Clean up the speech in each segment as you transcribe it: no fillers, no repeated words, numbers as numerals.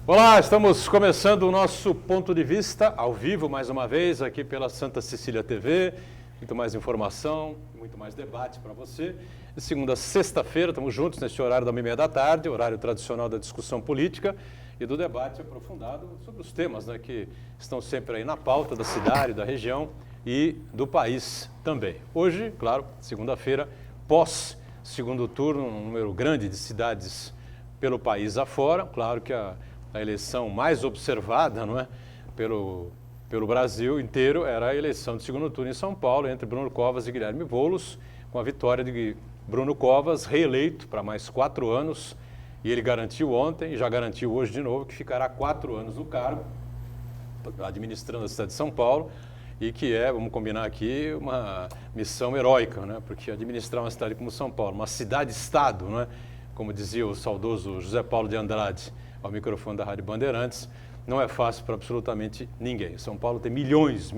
Olá, estamos começando o nosso Ponto de Vista ao vivo, mais uma vez, aqui pela Santa Cecília TV. Muito mais informação, muito mais debate para você. De segunda a sexta-feira, estamos juntos nesse horário da 1h30 da tarde, horário tradicional da discussão política e do debate aprofundado sobre os temas, né, que estão sempre aí na pauta da cidade, da região e do país também. Hoje, claro, segunda-feira, pós segundo turno, um número grande de cidades pelo país afora. Claro que a eleição mais observada, não é, pelo Brasil inteiro era a eleição de segundo turno em São Paulo entre Bruno Covas e Guilherme Boulos, com a vitória de Bruno Covas, reeleito para mais 4 anos, e ele garantiu ontem e já garantiu hoje de novo que ficará 4 anos no cargo, administrando a cidade de São Paulo, e que é, vamos combinar aqui, uma missão heróica, né? Porque administrar uma cidade como São Paulo, uma cidade-estado, né? Como dizia o saudoso José Paulo de Andrade ao microfone da Rádio Bandeirantes, não é fácil para absolutamente ninguém. São Paulo tem milhões,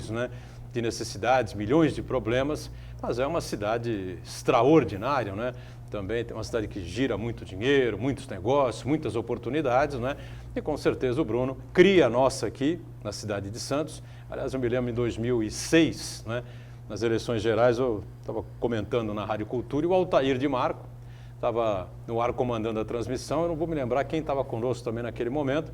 né, de necessidades, milhões de problemas, mas é uma cidade extraordinária, né? Também tem uma cidade que gira muito dinheiro, muitos negócios, muitas oportunidades, né? E com certeza o Bruno cria a nossa aqui na cidade de Santos. Aliás, eu me lembro em 2006, né, nas eleições gerais, eu estava comentando na Rádio Cultura e o Altair de Marco estava no ar comandando a transmissão. Eu não vou me lembrar quem estava conosco também naquele momento,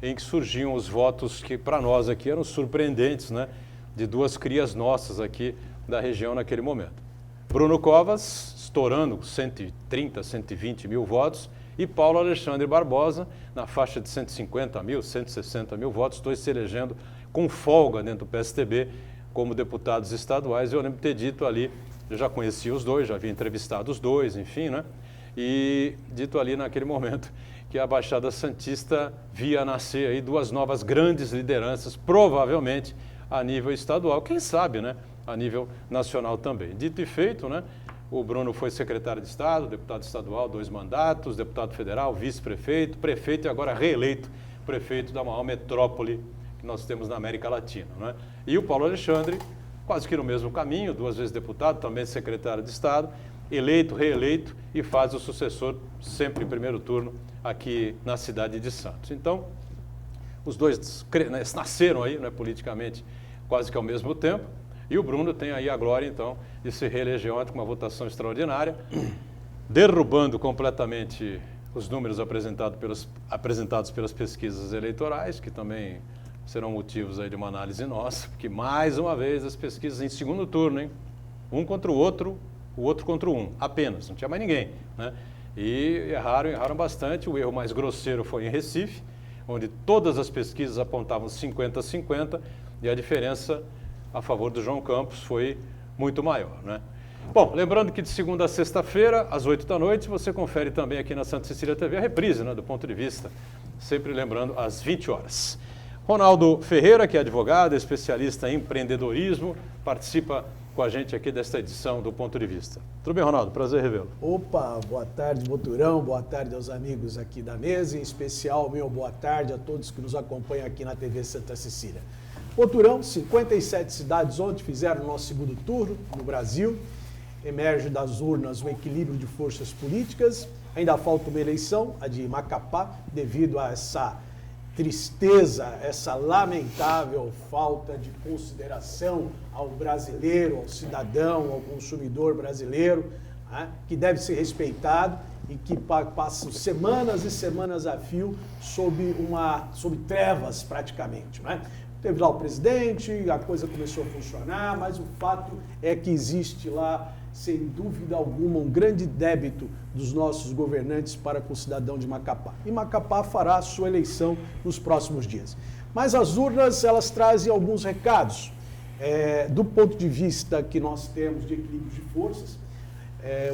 em que surgiam os votos que para nós aqui eram surpreendentes, né, de 2 crias nossas aqui da região naquele momento. Bruno Covas estourando 130, 120 mil votos e Paulo Alexandre Barbosa na faixa de 150 mil, 160 mil votos, 2 se elegendo com folga dentro do PSDB como deputados estaduais. Eu lembro de ter dito ali, eu já conhecia os dois, já havia entrevistado os dois, enfim, né? E dito ali naquele momento que a Baixada Santista via nascer aí 2 novas grandes lideranças, provavelmente a nível estadual, quem sabe, né, a nível nacional também. Dito e feito, né, o Bruno foi secretário de Estado, deputado estadual, 2 mandatos, deputado federal, vice-prefeito, prefeito e agora reeleito prefeito da maior metrópole que nós temos na América Latina, né? E o Paulo Alexandre, quase que no mesmo caminho, 2 vezes deputado, também secretário de Estado, eleito, reeleito e faz o sucessor sempre em primeiro turno aqui na cidade de Santos. Então, os dois nasceram aí, né, politicamente quase que ao mesmo tempo, e o Bruno tem aí a glória, então, de se reeleger ontem com uma votação extraordinária, derrubando completamente os números apresentados pelas pesquisas eleitorais, que também serão motivos aí de uma análise nossa, porque mais uma vez as pesquisas em segundo turno, hein? Um contra o outro contra um, apenas, não tinha mais ninguém, né? E erraram bastante. O erro mais grosseiro foi em Recife, onde todas as pesquisas apontavam 50-50 e a diferença a favor do João Campos foi muito maior, né? Bom, lembrando que de segunda a sexta-feira, às 8 da noite, você confere também aqui na Santa Cecília TV a reprise, né, do Ponto de Vista, sempre lembrando às 20 horas. Ronaldo Ferreira, que é advogado, especialista em empreendedorismo, participa com a gente aqui desta edição do Ponto de Vista. Tudo bem, Ronaldo? Prazer revê-lo. Opa, boa tarde, Boturão, boa tarde aos amigos aqui da mesa, em especial, meu boa tarde a todos que nos acompanham aqui na TV Santa Cecília. Boturão, 57 cidades ontem fizeram o nosso segundo turno no Brasil, emerge das urnas um equilíbrio de forças políticas, ainda falta uma eleição, a de Macapá, devido a essa tristeza, essa lamentável falta de consideração ao brasileiro, ao cidadão, ao consumidor brasileiro, né, que deve ser respeitado e que passa semanas e semanas a fio sob trevas praticamente, né? Teve lá o presidente, a coisa começou a funcionar, mas o fato é que existe lá, sem dúvida alguma, um grande débito dos nossos governantes para com o cidadão de Macapá. E Macapá fará a sua eleição nos próximos dias. Mas as urnas, elas trazem alguns recados. Do ponto de vista que nós temos de equilíbrio de forças,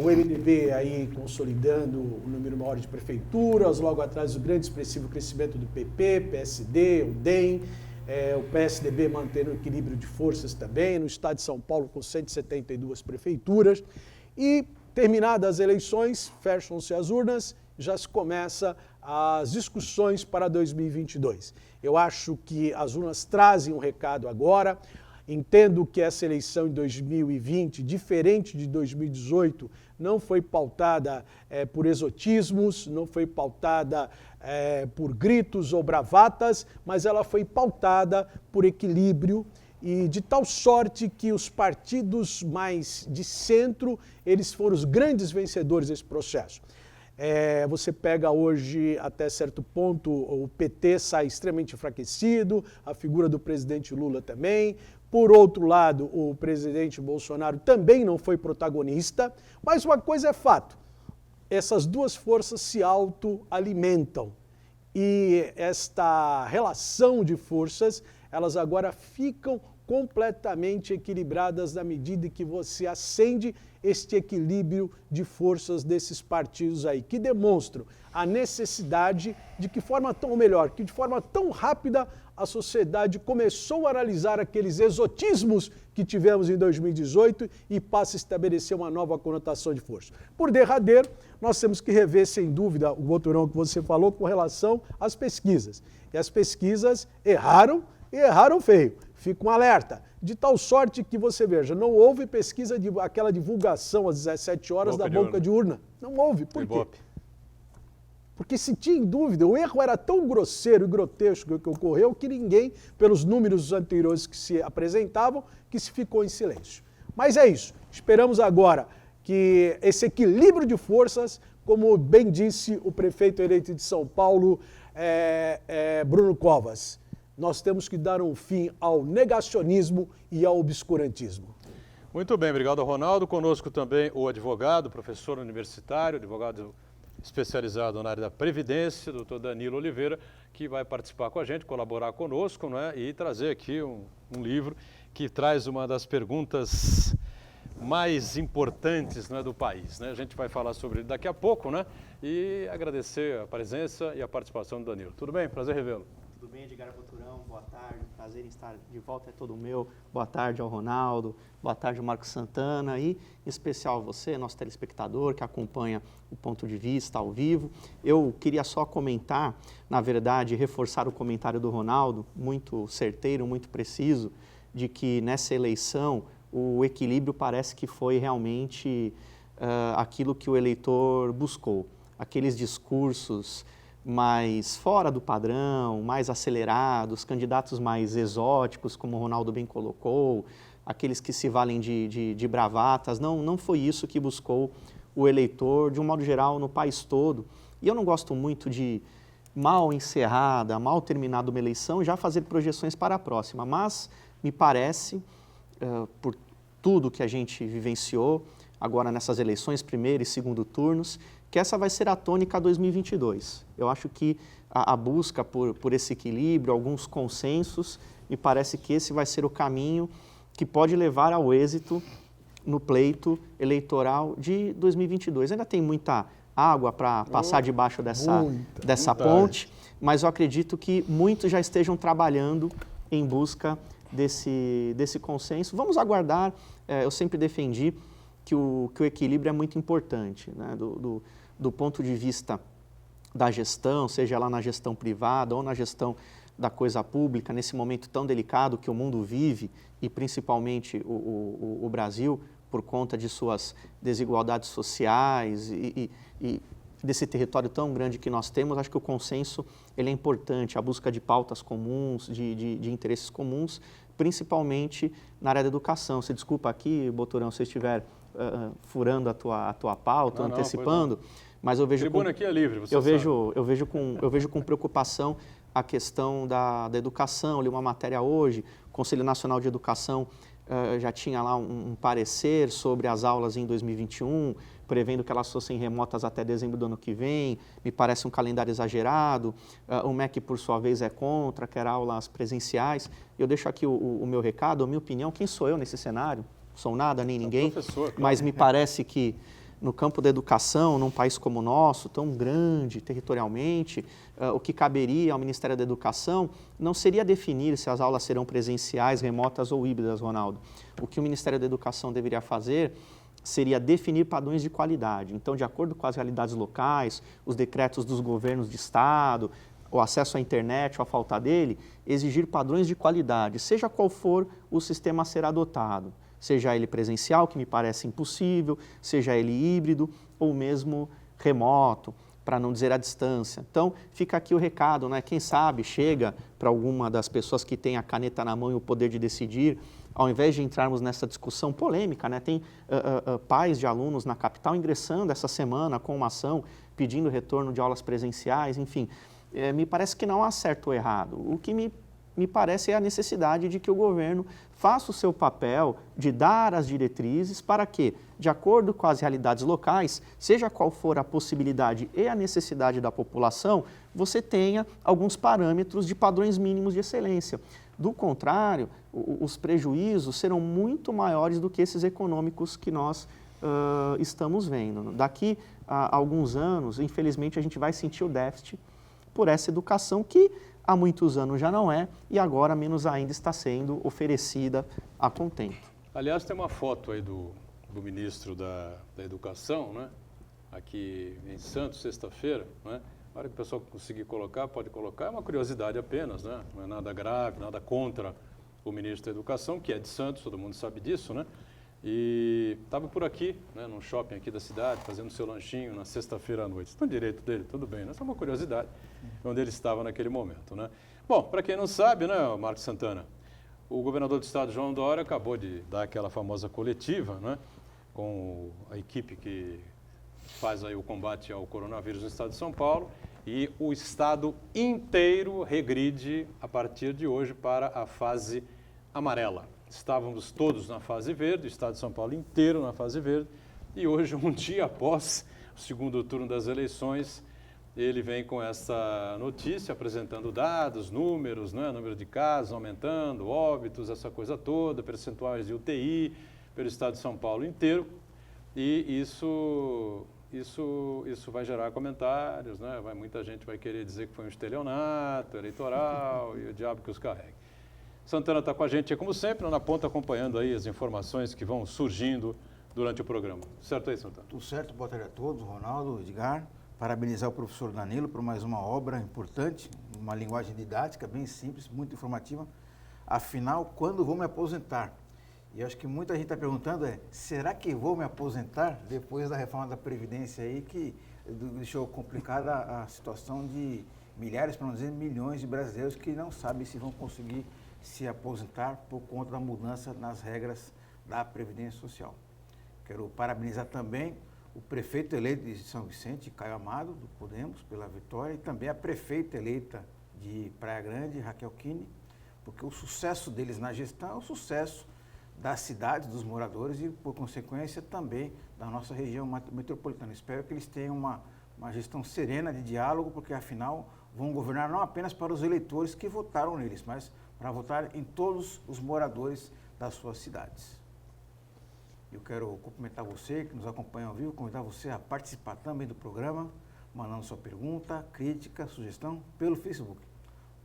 o MDB aí consolidando o número maior de prefeituras, logo atrás o grande expressivo crescimento do PP, PSD, o DEM, o PSDB mantendo o equilíbrio de forças também, no estado de São Paulo com 172 prefeituras. E, terminadas as eleições, fecham-se as urnas, já se começa as discussões para 2022. Eu acho que as urnas trazem um recado agora, Entendo que essa eleição em 2020, diferente de 2018, não foi pautada por exotismos, não foi pautada por gritos ou bravatas, mas ela foi pautada por equilíbrio e de tal sorte que os partidos mais de centro, eles foram os grandes vencedores desse processo. Você pega hoje, até certo ponto, o PT sai extremamente enfraquecido, a figura do presidente Lula também. Por outro lado, o presidente Bolsonaro também não foi protagonista, mas uma coisa é fato, essas duas forças se autoalimentam e esta relação de forças, elas agora ficam completamente equilibradas na medida em que você acende este equilíbrio de forças desses partidos aí, que demonstram a necessidade de que forma tão, ou melhor, que de forma tão rápida a sociedade começou a analisar aqueles exotismos que tivemos em 2018 e passa a estabelecer uma nova conotação de força. Por derradeiro, nós temos que rever, sem dúvida, o Boturão que você falou com relação às pesquisas. E as pesquisas erraram, e erraram feio. Fica um alerta. De tal sorte que você veja, não houve pesquisa, aquela divulgação às 17 horas da boca de urna. Não houve. Por quê? Porque se tinha em dúvida, o erro era tão grosseiro e grotesco que ocorreu que ninguém, pelos números anteriores que se apresentavam, que se ficou em silêncio. Mas é isso. Esperamos agora que esse equilíbrio de forças, como bem disse o prefeito eleito de São Paulo, Bruno Covas, nós temos que dar um fim ao negacionismo e ao obscurantismo. Muito bem, obrigado, Ronaldo. Conosco também o advogado, professor universitário, advogado especializado na área da Previdência, doutor Danilo Oliveira, que vai participar com a gente, colaborar conosco, né, e trazer aqui um livro que traz uma das perguntas mais importantes, né, do país, né? A gente vai falar sobre ele daqui a pouco, né? E agradecer a presença e a participação do Danilo. Tudo bem? Prazer revê-lo. Tudo bem, Edgar Boturão? Boa tarde, prazer em estar de volta, é todo meu. Boa tarde ao Ronaldo, boa tarde ao Marcos Santana e, em especial a você, nosso telespectador que acompanha o Ponto de Vista ao vivo. Eu queria só comentar, na verdade, reforçar o comentário do Ronaldo, muito certeiro, muito preciso, de que nessa eleição o equilíbrio parece que foi realmente aquilo que o eleitor buscou. Aqueles discursos mais fora do padrão, mais acelerados, candidatos mais exóticos, como o Ronaldo bem colocou, aqueles que se valem de bravatas, não foi isso que buscou o eleitor, de um modo geral, no país todo. E eu não gosto muito de, mal encerrada, mal terminada uma eleição, já fazer projeções para a próxima, mas me parece, por tudo que a gente vivenciou, agora nessas eleições, primeiro e segundo turnos, que essa vai ser a tônica 2022. Eu acho que a busca por esse equilíbrio, alguns consensos, me parece que esse vai ser o caminho que pode levar ao êxito no pleito eleitoral de 2022. Ainda tem muita água para passar debaixo dessa ponte, mas eu acredito que muitos já estejam trabalhando em busca desse consenso. Vamos aguardar. Eu sempre defendi que o equilíbrio é muito importante, né? Do ponto de vista da gestão, seja ela na gestão privada ou na gestão da coisa pública, nesse momento tão delicado que o mundo vive, e principalmente o Brasil, por conta de suas desigualdades sociais e desse território tão grande que nós temos, acho que o consenso ele é importante, a busca de pautas comuns, de interesses comuns, principalmente na área da educação. Você desculpa aqui, Boturão, se eu estiver furando a tua pauta, antecipando, mas eu vejo tribuna aqui é livre, você eu vejo com preocupação a questão da educação. Eu li uma matéria hoje, o Conselho Nacional de Educação já tinha lá um parecer sobre as aulas em 2021, prevendo que elas fossem remotas até dezembro do ano que vem. Me parece um calendário exagerado. O MEC, por sua vez, é contra, quer aulas presenciais. Eu deixo aqui o meu recado, a minha opinião. Quem sou eu nesse cenário? Sou nada, nem ninguém, professor, claro. Mas me parece que no campo da educação, num país como o nosso, tão grande territorialmente, o que caberia ao Ministério da Educação não seria definir se as aulas serão presenciais, remotas ou híbridas, Ronaldo. O que o Ministério da Educação deveria fazer seria definir padrões de qualidade. Então, de acordo com as realidades locais, os decretos dos governos de estado, o acesso à internet ou a falta dele, exigir padrões de qualidade, seja qual for o sistema a ser adotado, seja ele presencial, que me parece impossível, seja ele híbrido ou mesmo remoto, para não dizer à distância. Então, fica aqui o recado, né? Quem sabe chega para alguma das pessoas que tem a caneta na mão e o poder de decidir, ao invés de entrarmos nessa discussão polêmica, né? Tem pais de alunos na capital ingressando essa semana com uma ação pedindo retorno de aulas presenciais, enfim. Me parece que não há certo ou errado. O que me parece é a necessidade de que o governo faça o seu papel de dar as diretrizes para que, de acordo com as realidades locais, seja qual for a possibilidade e a necessidade da população, você tenha alguns parâmetros de padrões mínimos de excelência. Do contrário, os prejuízos serão muito maiores do que esses econômicos que nós estamos vendo. Daqui a alguns anos, infelizmente, a gente vai sentir o déficit por essa educação que há muitos anos já não é e agora, menos ainda, está sendo oferecida a contento. Aliás, tem uma foto aí do ministro da Educação, né? Aqui em Santos, sexta-feira, né? A hora que o pessoal conseguir colocar, pode colocar, é uma curiosidade apenas, né? Não é nada grave, nada contra o ministro da Educação, que é de Santos, todo mundo sabe disso, né? E estava por aqui, né, num shopping aqui da cidade, fazendo seu lanchinho na sexta-feira à noite. Está no direito dele, tudo bem, né? Essa é uma curiosidade, onde ele estava naquele momento, né? Bom, para quem não sabe, né, Marcos Santana, o governador do estado, João Dória, acabou de dar aquela famosa coletiva, né, com a equipe que faz aí o combate ao coronavírus no estado de São Paulo, e o estado inteiro regride a partir de hoje para a fase amarela. Estávamos todos na fase verde, o estado de São Paulo inteiro na fase verde, e hoje, um dia após o segundo turno das eleições, ele vem com essa notícia, apresentando dados, números, né? Número de casos aumentando, óbitos, essa coisa toda, percentuais de UTI pelo estado de São Paulo inteiro, e isso vai gerar comentários, né? Muita gente vai querer dizer que foi um estelionato eleitoral e o diabo que os carregue. Santana está com a gente, como sempre, na ponta, acompanhando aí as informações que vão surgindo durante o programa. Certo aí, Santana? Tudo certo, boa tarde a todos, Ronaldo, Edgar. Parabenizar o professor Danilo por mais uma obra importante, uma linguagem didática bem simples, muito informativa. Afinal, quando vou me aposentar? E acho que muita gente está perguntando será que vou me aposentar depois da reforma da Previdência aí, que deixou complicada a situação de milhares, para não dizer milhões de brasileiros que não sabem se vão conseguir se aposentar por conta da mudança nas regras da Previdência Social. Quero parabenizar também o prefeito eleito de São Vicente, Caio Amado, do Podemos, pela vitória, e também a prefeita eleita de Praia Grande, Raquel Kine, porque o sucesso deles na gestão é o sucesso da cidade, dos moradores e, por consequência, também da nossa região metropolitana. Espero que eles tenham uma gestão serena de diálogo, porque, afinal, vão governar não apenas para os eleitores que votaram neles, mas para votar em todos os moradores das suas cidades. Eu quero cumprimentar você que nos acompanha ao vivo, convidar você a participar também do programa, mandando sua pergunta, crítica, sugestão pelo Facebook.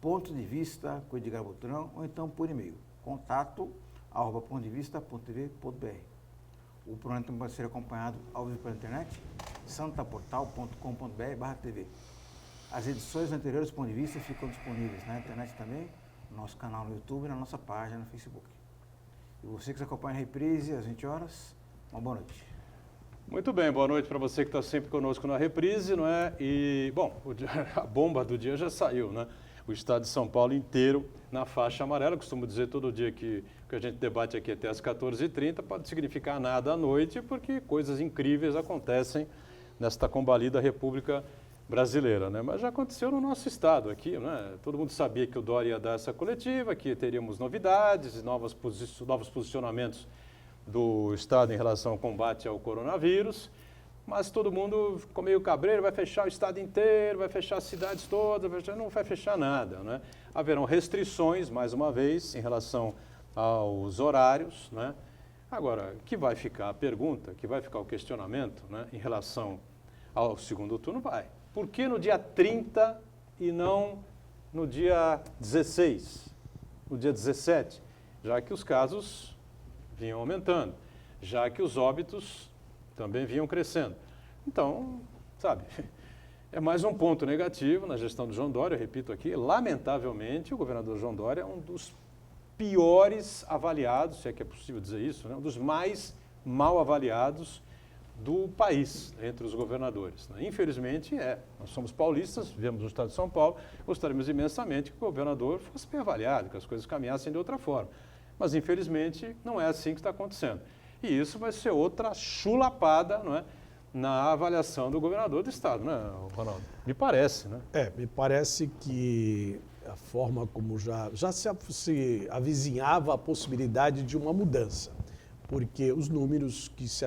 Ponto de Vista com Edgar Boturão, ou então por e-mail, contato@pontodevista.tv.br. O programa também pode ser acompanhado ao vivo pela internet, santaportal.com.br/tv. As edições anteriores do Ponto de Vista ficam disponíveis na internet também, no nosso canal no YouTube e na nossa página no Facebook. E você que nos acompanha a reprise às 20 horas, uma boa noite. Muito bem, boa noite para você que está sempre conosco na reprise, não é? E, bom, a bomba do dia já saiu, né? O estado de São Paulo inteiro na faixa amarela. Eu costumo dizer todo dia que o que a gente debate aqui até às 14h30 pode significar nada à noite, porque coisas incríveis acontecem nesta combalida República Brasileira, né? Mas já aconteceu no nosso estado aqui, né? Todo mundo sabia que o Dória ia dar essa coletiva, que teríamos novidades, novos posicionamentos do estado em relação ao combate ao coronavírus, mas todo mundo ficou meio cabreiro, vai fechar o estado inteiro, vai fechar as cidades todas, não vai fechar nada, né? Haverão restrições, mais uma vez, em relação aos horários, né? Agora, que vai ficar a pergunta, que vai ficar o questionamento, né, em relação ao segundo turno, vai. Por que no dia 30 e não no dia 16, no dia 17? Já que os casos vinham aumentando, já que os óbitos também vinham crescendo. Então, sabe, É mais um ponto negativo na gestão do João Dória, eu repito aqui, lamentavelmente o governador João Dória é um dos piores avaliados, se é que é possível dizer isso, né? Um dos mais mal avaliados do país, entre os governadores. Né? Infelizmente nós somos paulistas, vivemos no estado de São Paulo, gostaríamos imensamente que o governador fosse bem avaliado, que as coisas caminhassem de outra forma. Mas infelizmente não é assim que está acontecendo. E isso vai ser outra chulapada, não é? Na avaliação do governador do estado, né, Ronaldo? Me parece, né? Me parece que a forma como já se avizinhava a possibilidade de uma mudança, porque os números que se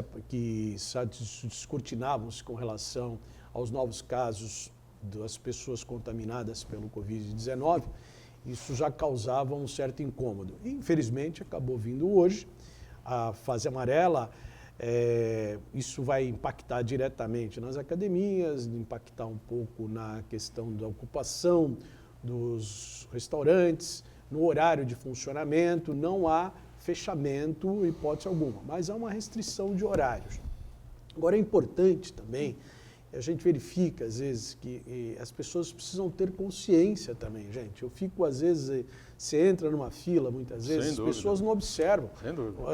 descortinavam com relação aos novos casos das pessoas contaminadas pelo Covid-19, isso já causava um certo incômodo. E, infelizmente, acabou vindo hoje a fase amarela. Isso vai impactar diretamente nas academias, impactar um pouco na questão da ocupação dos restaurantes, no horário de funcionamento. Não há fechamento, hipótese alguma, mas há uma restrição de horários. Agora, é importante também, a gente verifica, às vezes, que as pessoas precisam ter consciência também, gente. Eu fico, às vezes, você entra numa fila, muitas vezes, as pessoas não observam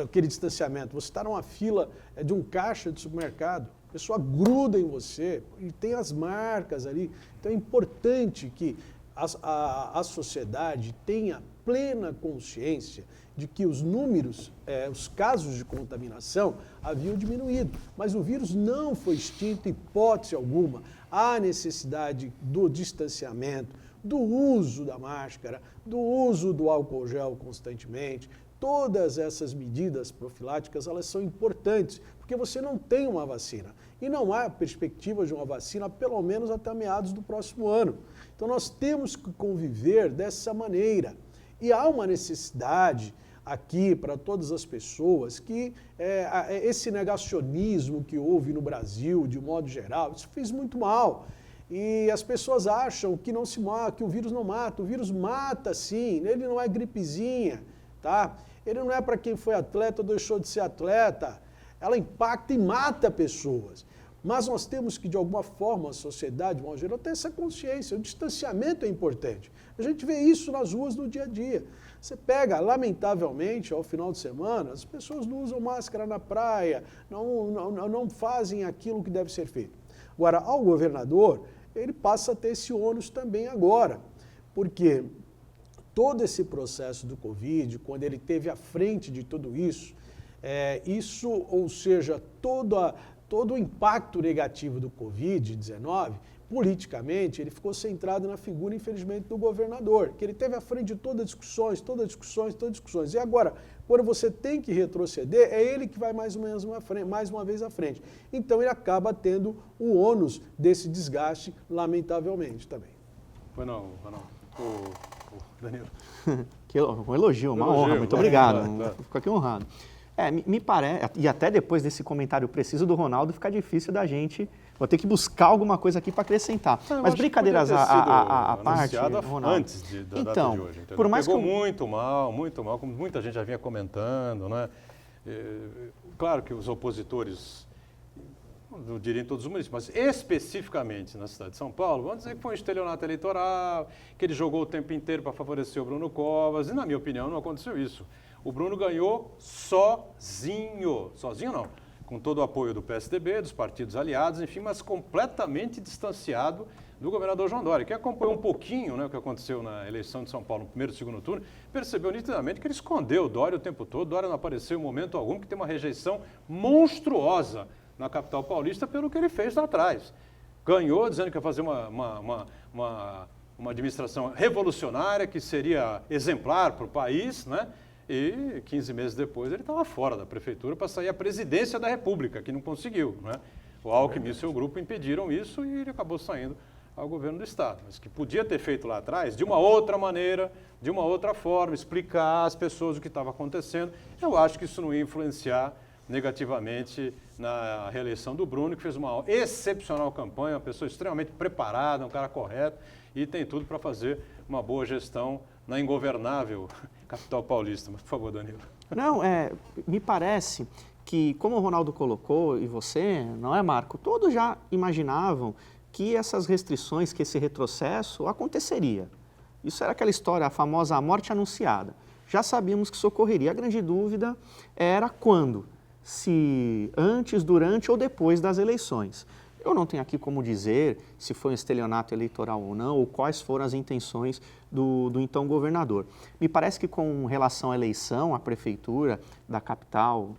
aquele distanciamento. Você está numa fila de um caixa de supermercado, a pessoa gruda em você e tem as marcas ali. Então, é importante que a sociedade tenha plena consciência de que os números, os casos de contaminação haviam diminuído, mas o vírus não foi extinto, hipótese alguma. Há necessidade do distanciamento, do uso da máscara, do uso do álcool gel constantemente. Todas essas medidas profiláticas, elas são importantes, porque você não tem uma vacina. E não há perspectiva de uma vacina, pelo menos até meados do próximo ano. Então nós temos que conviver dessa maneira. E há uma necessidade aqui para todas as pessoas que esse negacionismo que houve no Brasil, de modo geral, isso fez muito mal. E as pessoas acham que não se mata, que o vírus não mata. O vírus mata sim, ele não é gripezinha, tá? Ele não é para quem foi atleta ou deixou de ser atleta. Ela impacta e mata pessoas. Mas nós temos que, de alguma forma, a sociedade, de modo geral, ter essa consciência. O distanciamento é importante. A gente vê isso nas ruas no dia a dia. Você pega, lamentavelmente, ao final de semana, as pessoas não usam máscara na praia, não fazem aquilo que deve ser feito. Agora, ao governador, ele passa a ter esse ônus também agora, porque todo esse processo do Covid, quando ele esteve à frente de tudo isso, ou seja, todo o impacto negativo do Covid-19, politicamente, ele ficou centrado na figura, infelizmente, do governador, que ele teve à frente de todas as discussões. E agora, quando você tem que retroceder, é ele que vai mais uma vez à frente. Então, ele acaba tendo o ônus desse desgaste, lamentavelmente, também. Foi não, Danilo. Um elogio, uma honra, muito obrigado. Fico aqui honrado. Me parece, e até depois desse comentário preciso do Ronaldo, fica difícil da gente. Vou ter que buscar alguma coisa aqui para acrescentar. Mas brincadeiras à parte, Ronaldo. Antes da data de hoje. Por mais Pegou muito mal, como muita gente já vinha comentando, né? Claro que os opositores, não diria em todos os municípios, mas especificamente na cidade de São Paulo, vamos dizer que foi um estelionato eleitoral, que ele jogou o tempo inteiro para favorecer o Bruno Covas, e na minha opinião não aconteceu isso. O Bruno ganhou sozinho não, com todo o apoio do PSDB, dos partidos aliados, enfim, mas completamente distanciado do governador João Dória, que acompanhou um pouquinho, né, o que aconteceu na eleição de São Paulo no primeiro e segundo turno, percebeu nitidamente que ele escondeu o Dória o tempo todo. Dória não apareceu em momento algum, que tem uma rejeição monstruosa na capital paulista pelo que ele fez lá atrás. Ganhou dizendo que ia fazer uma administração revolucionária, que seria exemplar para o país, né? E 15 meses depois ele estava fora da prefeitura para sair à presidência da República, que não conseguiu, né? O Alckmin e seu grupo impediram isso e ele acabou saindo ao governo do Estado. Mas que podia ter feito lá atrás, de uma outra maneira, de uma outra forma, explicar às pessoas o que estava acontecendo. Eu acho que isso não ia influenciar negativamente na reeleição do Bruno, que fez uma excepcional campanha, uma pessoa extremamente preparada, um cara correto e tem tudo para fazer uma boa gestão na ingovernável capital paulista. Mas, por favor, Danilo. Não, me parece que, como o Ronaldo colocou, e você, não é, Marco? Todos já imaginavam que essas restrições, que esse retrocesso aconteceria. Isso era aquela história, a famosa morte anunciada. Já sabíamos que isso ocorreria. A grande dúvida era quando, se antes, durante ou depois das eleições. Eu não tenho aqui como dizer se foi um estelionato eleitoral ou não, ou quais foram as intenções do então governador. Me parece que com relação à eleição, à prefeitura da capital,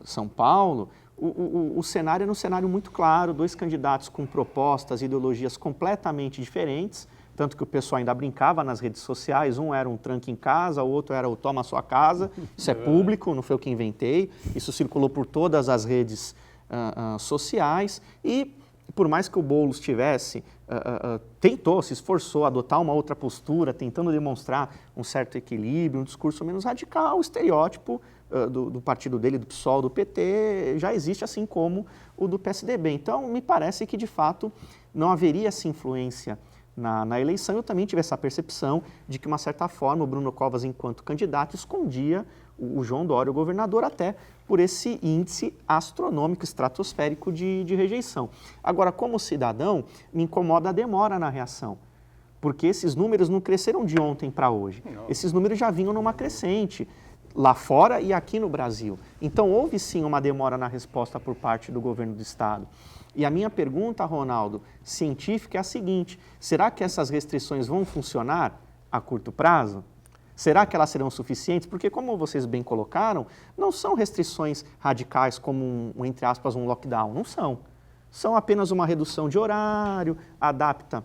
São Paulo, o cenário era um cenário muito claro, 2 candidatos com propostas e ideologias completamente diferentes, tanto que o pessoal ainda brincava nas redes sociais, um era um tranque em casa, o outro era o toma a sua casa, isso é público, não foi eu que inventei, isso circulou por todas as redes sociais e por mais que o Boulos tentou, se esforçou a adotar uma outra postura, tentando demonstrar um certo equilíbrio, um discurso menos radical, o estereótipo do partido dele, do PSOL, do PT, já existe assim como o do PSDB. Então, me parece que, de fato, não haveria essa influência na eleição. Eu também tive essa percepção de que, de uma certa forma, o Bruno Covas, enquanto candidato, escondia o João Dória, o governador, até por esse índice astronômico, estratosférico de rejeição. Agora, como cidadão, me incomoda a demora na reação, porque esses números não cresceram de ontem para hoje. Não. Esses números já vinham numa crescente, lá fora e aqui no Brasil. Então, houve sim uma demora na resposta por parte do governo do Estado. E a minha pergunta, Ronaldo, científica é a seguinte: será que essas restrições vão funcionar a curto prazo? Será que elas serão suficientes? Porque, como vocês bem colocaram, não são restrições radicais como, entre aspas, um lockdown. Não são. São apenas uma redução de horário, adapta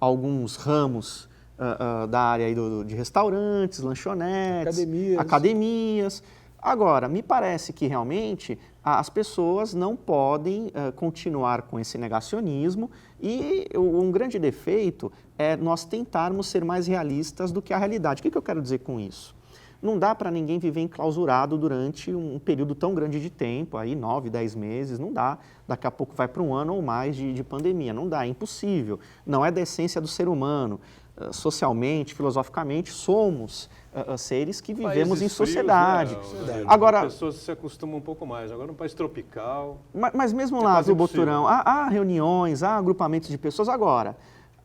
alguns ramos da área aí de restaurantes, lanchonetes, academias. Agora, me parece que realmente as pessoas não podem continuar com esse negacionismo e um grande defeito é nós tentarmos ser mais realistas do que a realidade. O que eu quero dizer com isso? Não dá para ninguém viver enclausurado durante um período tão grande de tempo, aí 9, 10 meses, não dá. Daqui a pouco vai para um ano ou mais de pandemia, não dá, é impossível. Não é da essência do ser humano. Socialmente, filosoficamente, somos seres que vivemos países em sociedade. Frios, né? Agora, as pessoas se acostumam um pouco mais. Agora, num país tropical... Mas mesmo lá, viu, Boturão, há reuniões, há agrupamentos de pessoas. Agora,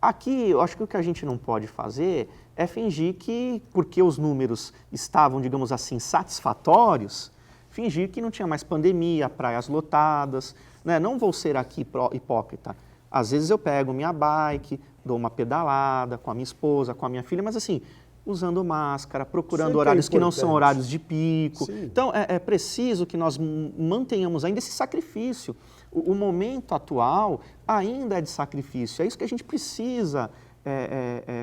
aqui, eu acho que o que a gente não pode fazer é fingir que, porque os números estavam, digamos assim, satisfatórios, fingir que não tinha mais pandemia, praias lotadas, né? Não vou ser aqui hipócrita. Às vezes eu pego minha bike, dou uma pedalada com a minha esposa, com a minha filha, mas assim, usando máscara, procurando sempre horários que não são horários de pico. Sim. Então, é preciso que nós mantenhamos ainda esse sacrifício. O momento atual ainda é de sacrifício. É isso que a gente precisa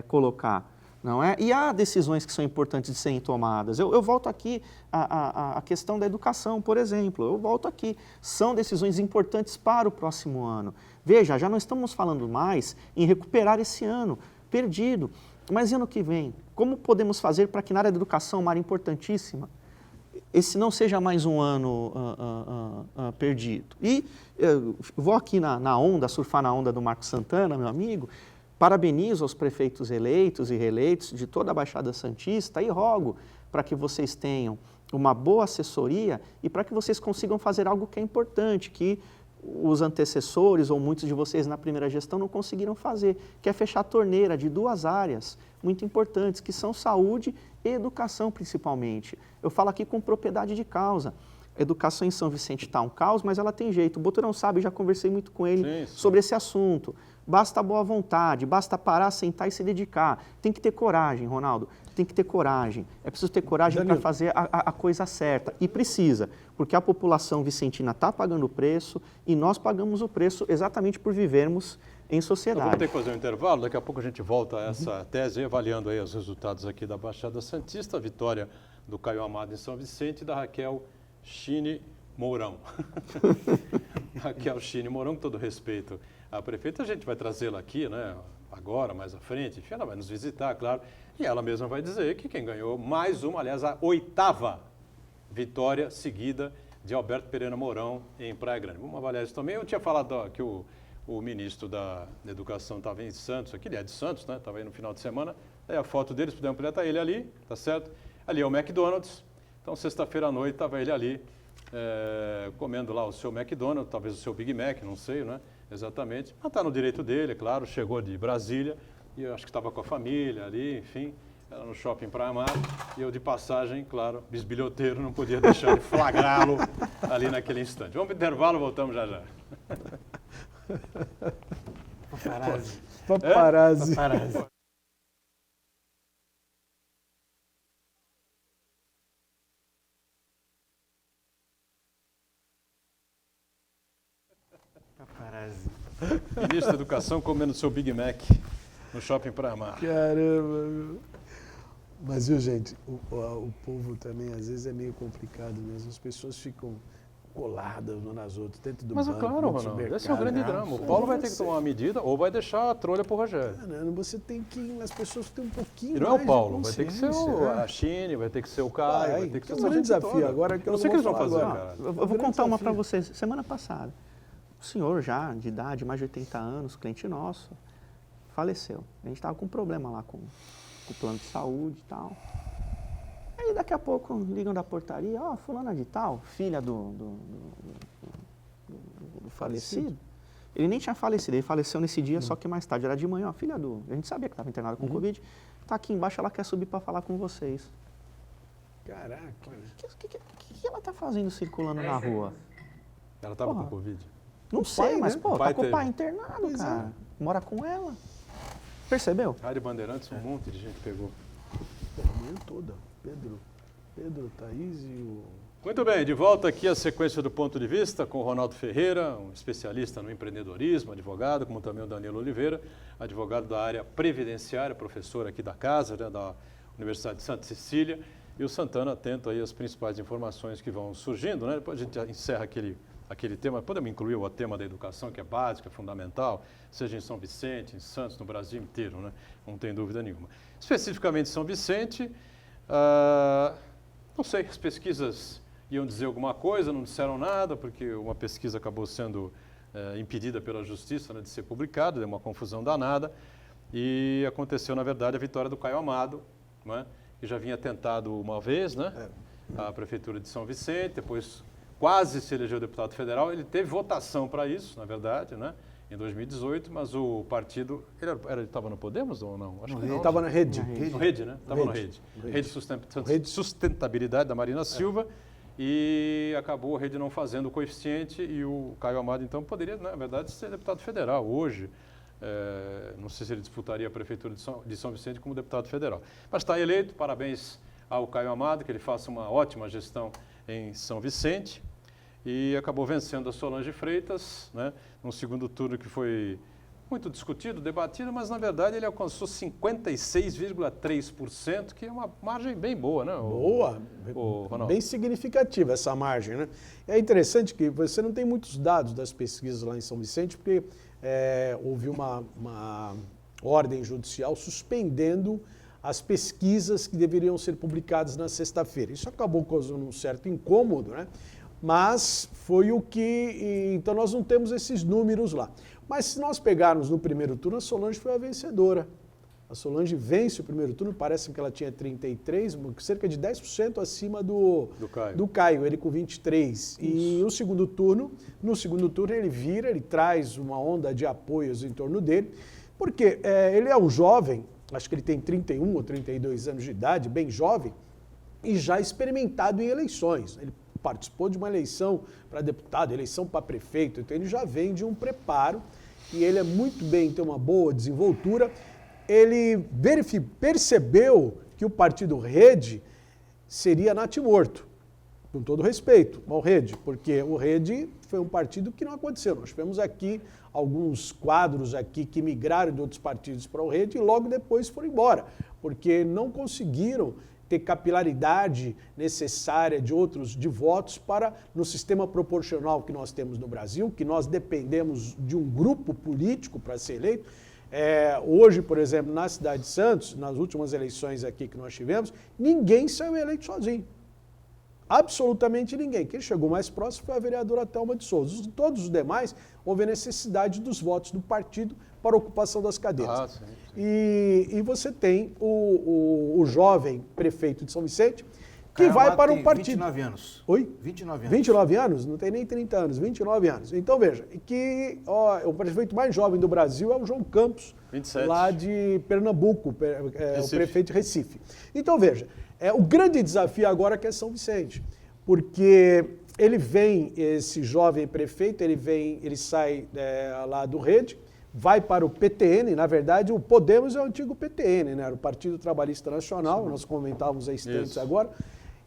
colocar. Não é? E há decisões que são importantes de serem tomadas. Eu volto aqui à questão da educação, por exemplo. Eu volto aqui. São decisões importantes para o próximo ano. Veja, já não estamos falando mais em recuperar esse ano perdido. Mas e ano que vem? Como podemos fazer para que na área da educação, uma área importantíssima, esse não seja mais um ano perdido? E vou aqui na onda, surfar na onda do Marcos Santana, meu amigo. Parabenizo aos prefeitos eleitos e reeleitos de toda a Baixada Santista e rogo para que vocês tenham uma boa assessoria e para que vocês consigam fazer algo que é importante, que os antecessores ou muitos de vocês na primeira gestão não conseguiram fazer, que é fechar a torneira de 2 áreas muito importantes, que são saúde e educação principalmente. Eu falo aqui com propriedade de causa. A educação em São Vicente está um caos, mas ela tem jeito. O Boturão sabe, já conversei muito com ele sobre esse assunto. Basta boa vontade, basta parar, sentar e se dedicar. Tem que ter coragem, Ronaldo, tem que ter coragem. É preciso ter coragem para fazer a coisa certa. E precisa, porque a população vicentina está pagando o preço e nós pagamos o preço exatamente por vivermos em sociedade. Vamos ter que fazer um intervalo, daqui a pouco a gente volta a essa tese, avaliando aí os resultados aqui da Baixada Santista, a vitória do Caio Amado em São Vicente e da Raquel Chine Mourão. Raquel Chine Mourão, com todo respeito à prefeita, a gente vai trazê-la aqui, né, agora, mais à frente, enfim, ela vai nos visitar, claro, e ela mesma vai dizer que quem ganhou mais uma, aliás, a 8ª vitória seguida de Alberto Pereira Mourão em Praia Grande. Vamos avaliar isso também. Eu tinha falado que o ministro da Educação estava em Santos, aqui ele é de Santos, né, estava aí no final de semana, aí a foto dele, se puder ampliar, está ele ali, tá certo? Ali é o McDonald's, então sexta-feira à noite estava ele ali, comendo lá o seu McDonald's, talvez o seu Big Mac, não sei, né? exatamente. Mas está no direito dele, é claro, chegou de Brasília e eu acho que estava com a família ali, enfim, era no shopping Praia Mar. E eu, de passagem, claro, bisbilhoteiro, não podia deixar de flagrá-lo ali naquele instante. Vamos para o intervalo, voltamos já já. Paparazzi. Paparazzi. Paparazzi. Paparazzi. Ministro da Educação comendo seu Big Mac no shopping Praia Mar. Caramba, meu. Mas, viu, gente, o povo também, às vezes, é meio complicado mesmo. As pessoas ficam coladas umas nas outras, dentro do Mas, banco, claro, no Ronaldo, supermercado. esse é o grande drama. O Paulo vai ter que Você- tomar uma medida ou vai deixar a trolha pro Rogério. Caramba, você tem que... As pessoas têm um pouquinho E não é mais o de Paulo, vai ter que ser consciência, a Chine, vai ter que ser o Caio, vai ter que ser tem um essa grande gente desafio toda. agora que eu não sei o que não eles vão vou fazer, falar cara. Eu grande vou contar uma desafio. para vocês. Semana passada, o senhor já, de idade, mais de 80 anos, cliente nosso, faleceu. A gente estava com um problema lá com o plano de saúde e tal. Aí daqui a pouco ligam da portaria, ó, fulana de tal, filha do falecido. Ele nem tinha falecido, ele faleceu nesse dia, só que mais tarde, era de manhã, ó, filha do... A gente sabia que estava internada com Covid, tá aqui embaixo, ela quer subir para falar com vocês. Caraca. O que ela tá fazendo circulando na rua? Ela estava com Porra. Covid. Não sei, pai, mas, né? pô, O pai tá com o teve. pai internado, Pois é. cara. Mora com ela. Percebeu? Rádio Bandeirantes, um monte de gente pegou. Pô, a manhã toda. Pedro, Thaís e o... Muito bem, de volta aqui a sequência do Ponto de Vista com o Ronaldo Ferreira, um especialista no empreendedorismo, advogado, como também o Danilo Oliveira, advogado da área previdenciária, professor aqui da casa, né, da Universidade de Santa Cecília, e o Santana atento aí às principais informações que vão surgindo, né? Depois a gente encerra aquele tema, podemos incluir o tema da educação, que é básico, é fundamental, seja em São Vicente, em Santos, no Brasil inteiro, né? Não tem dúvida nenhuma. Especificamente São Vicente, não sei, as pesquisas iam dizer alguma coisa, não disseram nada, porque uma pesquisa acabou sendo impedida pela Justiça, né, de ser publicada, deu uma confusão danada, e aconteceu, na verdade, a vitória do Caio Amado, né, que já vinha tentado uma vez, né, a Prefeitura de São Vicente, depois quase se elegeu deputado federal, ele teve votação para isso, na verdade, né, em 2018, mas o partido, ele estava no Podemos ou não? Acho que não. Ele estava na rede. No Rede, né? Estava no Rede. Rede Sustentabilidade da Marina Silva, e acabou a Rede não fazendo o coeficiente e o Caio Amado, então, poderia, na verdade, ser deputado federal hoje. Não sei se ele disputaria a Prefeitura de São Vicente como deputado federal. Mas está eleito, parabéns ao Caio Amado, que ele faça uma ótima gestão em São Vicente. E acabou vencendo a Solange Freitas, né, num segundo turno que foi muito discutido, debatido, mas na verdade ele alcançou 56,3%, que é uma margem bem boa, né? Boa, Ronaldo? bem significativa essa margem, né? É interessante que você não tem muitos dados das pesquisas lá em São Vicente, porque houve uma ordem judicial suspendendo as pesquisas que deveriam ser publicadas na sexta-feira. Isso acabou causando um certo incômodo, né? Mas foi o que... Então nós não temos esses números lá. Mas se nós pegarmos no primeiro turno, a Solange foi a vencedora. A Solange vence o primeiro turno, parece que ela tinha 33, cerca de 10% acima do Caio, ele com 23. E no segundo turno ele traz uma onda de apoios em torno dele, porque ele é um jovem, acho que ele tem 31 ou 32 anos de idade, bem jovem, e já experimentado em eleições. Ele participou de uma eleição para deputado, eleição para prefeito, então ele já vem de um preparo e ele é muito bem, tem uma boa desenvoltura. Ele percebeu que o partido Rede seria natimorto, com todo respeito ao Rede, porque o Rede foi um partido que não aconteceu. Nós tivemos aqui alguns quadros aqui que migraram de outros partidos para o Rede e logo depois foram embora, porque não conseguiram ter capilaridade necessária de votos para, no sistema proporcional que nós temos no Brasil, que nós dependemos de um grupo político para ser eleito. Hoje, por exemplo, na cidade de Santos, nas últimas eleições aqui que nós tivemos, ninguém saiu eleito sozinho. Absolutamente ninguém. Quem chegou mais próximo foi a vereadora Thelma de Souza. Todos os demais, houve a necessidade dos votos do partido para a ocupação das cadeiras. Sim, sim. E você tem o jovem prefeito de São Vicente, que Caio vai Amato para um tem partido. 29 anos. Oi? 29 anos. 29 anos? Não tem nem 30 anos, 29 anos. Então, veja, que o prefeito mais jovem do Brasil é o João Campos, 27. lá de Pernambuco, o Recife. prefeito de Recife. Então, veja, o grande desafio agora é São Vicente, porque ele vem, esse jovem prefeito, ele sai lá do Rede, vai para o PTN, na verdade o Podemos é o antigo PTN, né? Era o Partido Trabalhista Nacional, nós comentávamos há instantes agora,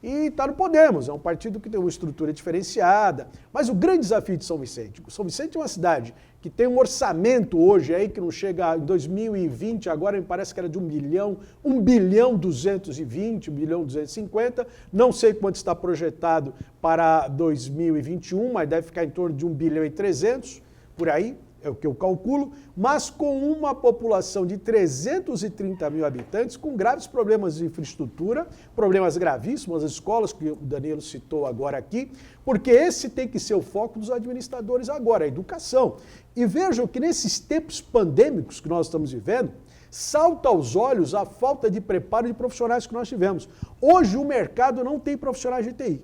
e está no Podemos, é um partido que tem uma estrutura diferenciada, mas o grande desafio de São Vicente é uma cidade que tem um orçamento hoje aí que não chega em 2020, agora me parece que era de 1 bilhão 220, 1 bilhão 250, não sei quanto está projetado para 2021, mas deve ficar em torno de 1 bilhão e 300, por aí, é o que eu calculo, mas com uma população de 330 mil habitantes, com graves problemas de infraestrutura, problemas gravíssimos, as escolas que o Danilo citou agora aqui, porque esse tem que ser o foco dos administradores agora, a educação. E vejam que nesses tempos pandêmicos que nós estamos vivendo, salta aos olhos a falta de preparo de profissionais que nós tivemos. Hoje o mercado não tem profissionais de TI.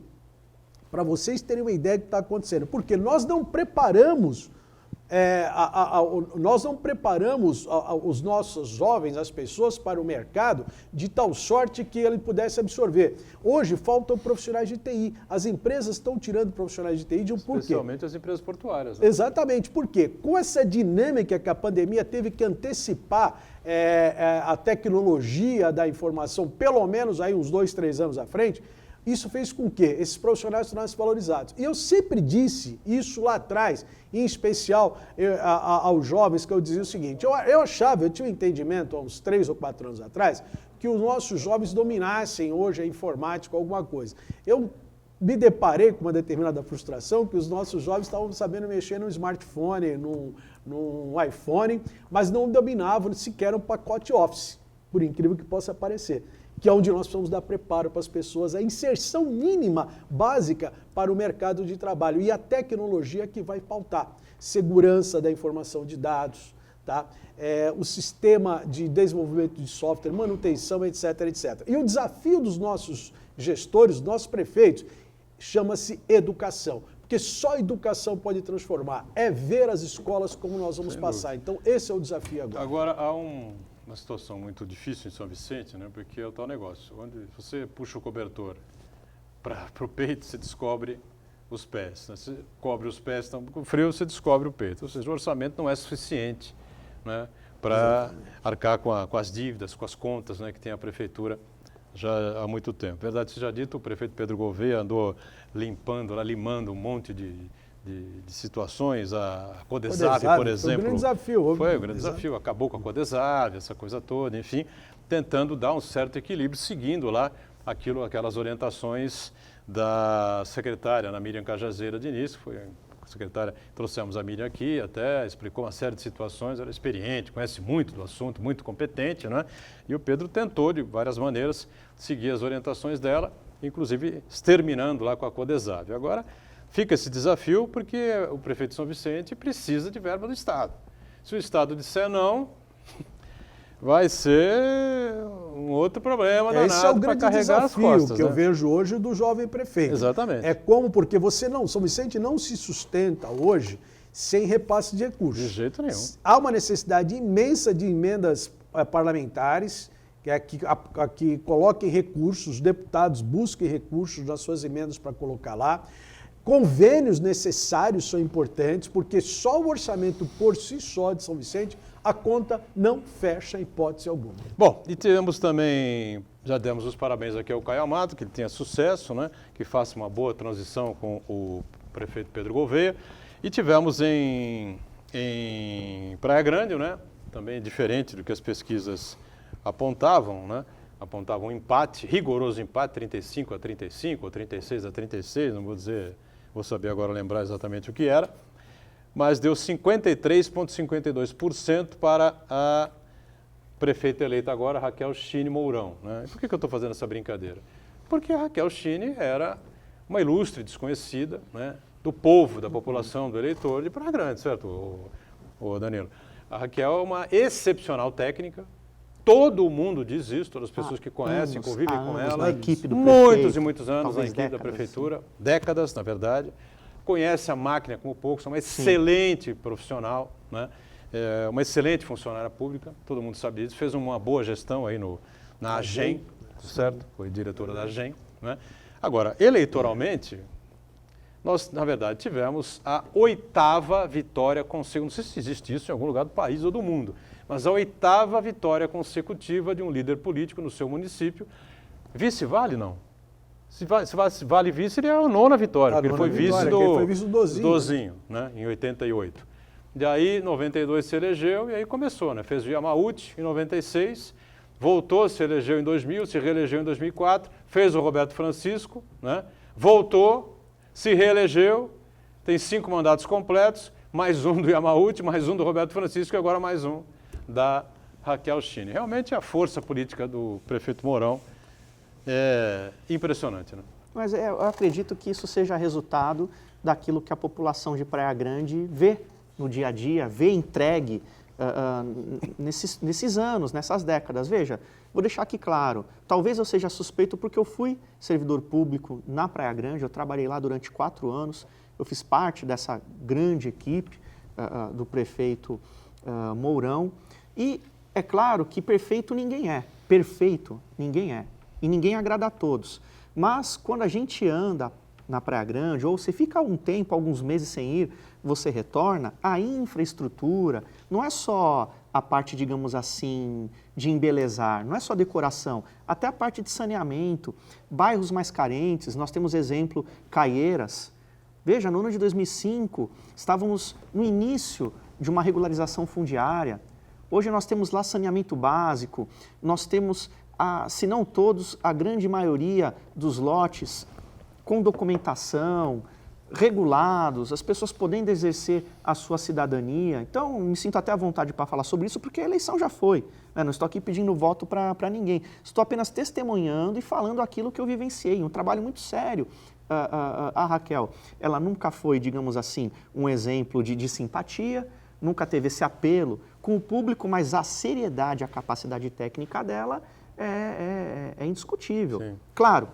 Para vocês terem uma ideia do que está acontecendo, porque nós não preparamos os nossos jovens, as pessoas para o mercado de tal sorte que ele pudesse absorver. Hoje faltam profissionais de TI. As empresas estão tirando profissionais de TI de um porquê. Especialmente as empresas portuárias. Né? Exatamente. Por quê? Com essa dinâmica que a pandemia teve que antecipar a tecnologia da informação, pelo menos aí uns 2, 3 anos à frente, isso fez com que esses profissionais tornassem valorizados. E eu sempre disse isso lá atrás, em especial aos jovens, que eu dizia o seguinte, eu tinha um entendimento há uns 3 ou 4 anos atrás, que os nossos jovens dominassem hoje a informática ou alguma coisa. Eu me deparei com uma determinada frustração que os nossos jovens estavam sabendo mexer num smartphone, num iPhone, mas não dominavam sequer um pacote Office, por incrível que possa parecer, que é onde nós precisamos dar preparo para as pessoas, a inserção mínima, básica para o mercado de trabalho e a tecnologia que vai pautar. Segurança da informação de dados, tá? O sistema de desenvolvimento de software, manutenção, etc, etc. E o desafio dos nossos gestores, dos nossos prefeitos, chama-se educação. Porque só a educação pode transformar, é ver as escolas como nós vamos passar. Então esse é o desafio agora. Agora há uma situação muito difícil em São Vicente, né? Porque é o tal negócio, onde você puxa o cobertor para o peito, você descobre os pés. Né? Você cobre os pés, estão com frio, você descobre o peito. Ou seja, o orçamento não é suficiente, né, para arcar com as dívidas, com as contas, né, que tem a prefeitura já há muito tempo. Verdade seja dito, o prefeito Pedro Gouveia andou limando um monte de situações, a Codesave, por exemplo. Foi um grande desafio. Foi um grande desafio, acabou com a Codesave, essa coisa toda, enfim, tentando dar um certo equilíbrio, seguindo lá aquelas orientações da secretária, Ana Miriam Cajazeira Diniz, que foi a secretária, trouxemos a Miriam aqui, até explicou uma série de situações, era experiente, conhece muito do assunto, muito competente, né? E o Pedro tentou, de várias maneiras, seguir as orientações dela, inclusive exterminando lá com a Codesave. Agora, fica esse desafio porque o prefeito de São Vicente precisa de verba do Estado. Se o Estado disser não, vai ser um outro problema danado. Esse é o grande carregar desafio as costas, que né? eu vejo hoje do jovem prefeito. Exatamente. Porque São Vicente não se sustenta hoje sem repasse de recursos. De jeito nenhum. Há uma necessidade imensa de emendas parlamentares, que coloquem recursos, os deputados busquem recursos nas suas emendas para colocar lá. Convênios necessários são importantes, porque só o orçamento por si só de São Vicente, a conta não fecha em hipótese alguma. Bom, e temos também, já demos os parabéns aqui ao Caio Amato, que ele tenha sucesso, né? Que faça uma boa transição com o prefeito Pedro Gouveia. E tivemos em Praia Grande, né? Também diferente do que as pesquisas apontavam, né? Apontavam um empate, rigoroso empate, 35-35 ou 36-36, não vou saber agora lembrar exatamente o que era, mas deu 53,52% para a prefeita eleita agora, Raquel Chine Mourão. Né? E por que eu estou fazendo essa brincadeira? Porque a Raquel Chine era uma ilustre desconhecida, né, do povo, da população, do eleitor de Praia Grande, certo, o Danilo? A Raquel é uma excepcional técnica, Todo mundo diz isso, todas as pessoas que conhecem, anos, convivem há com anos ela. na equipe do muitos prefeito, e muitos anos na talvez equipe da décadas, prefeitura, décadas, na verdade. Conhece a máquina como poucos, é uma excelente profissional, né? É uma excelente funcionária pública, todo mundo sabe disso, fez uma boa gestão aí na AGEM, certo? Foi diretora da AGEM, né? Agora, eleitoralmente, nós, na verdade, tivemos a 8ª vitória consecutiva, não sei se existe isso em algum lugar do país ou do mundo, mas a 8ª vitória consecutiva de um líder político no seu município. Vice vale, não? Se vale vice, ele é a 9ª vitória, porque ele foi vice do Dozinho, né, em 88. E aí, em 92 se elegeu e aí começou, né? Fez o Yamauchi em 96, voltou, se elegeu em 2000, se reelegeu em 2004, fez o Roberto Francisco, né? Voltou, se reelegeu, tem 5 mandatos completos, mais um do Yamauchi, mais um do Roberto Francisco e agora mais um da Raquel Chini. Realmente a força política do prefeito Mourão é impressionante, né? Mas eu acredito que isso seja resultado daquilo que a população de Praia Grande vê no dia a dia, vê entregue nesses anos, nessas décadas. Veja, vou deixar aqui claro, talvez eu seja suspeito porque eu fui servidor público na Praia Grande, eu trabalhei lá durante 4 anos, eu fiz parte dessa grande equipe do prefeito Mourão, e é claro que perfeito ninguém é, e ninguém agrada a todos. Mas quando a gente anda na Praia Grande, ou você fica um tempo, alguns meses sem ir, você retorna, a infraestrutura não é só a parte, digamos assim, de embelezar, não é só decoração, até a parte de saneamento, bairros mais carentes, nós temos exemplo, Caieiras. Veja, no ano de 2005, estávamos no início de uma regularização fundiária. Hoje nós temos lá saneamento básico, nós temos, se não todos, a grande maioria dos lotes com documentação, regulados, as pessoas podendo exercer a sua cidadania. Então, me sinto até à vontade para falar sobre isso, porque a eleição já foi, né? Não estou aqui pedindo voto para ninguém. Estou apenas testemunhando e falando aquilo que eu vivenciei, um trabalho muito sério. A Raquel, ela nunca foi, digamos assim, um exemplo de simpatia, nunca teve esse apelo com o público, mas a seriedade, a capacidade técnica dela é indiscutível. Sim. Claro,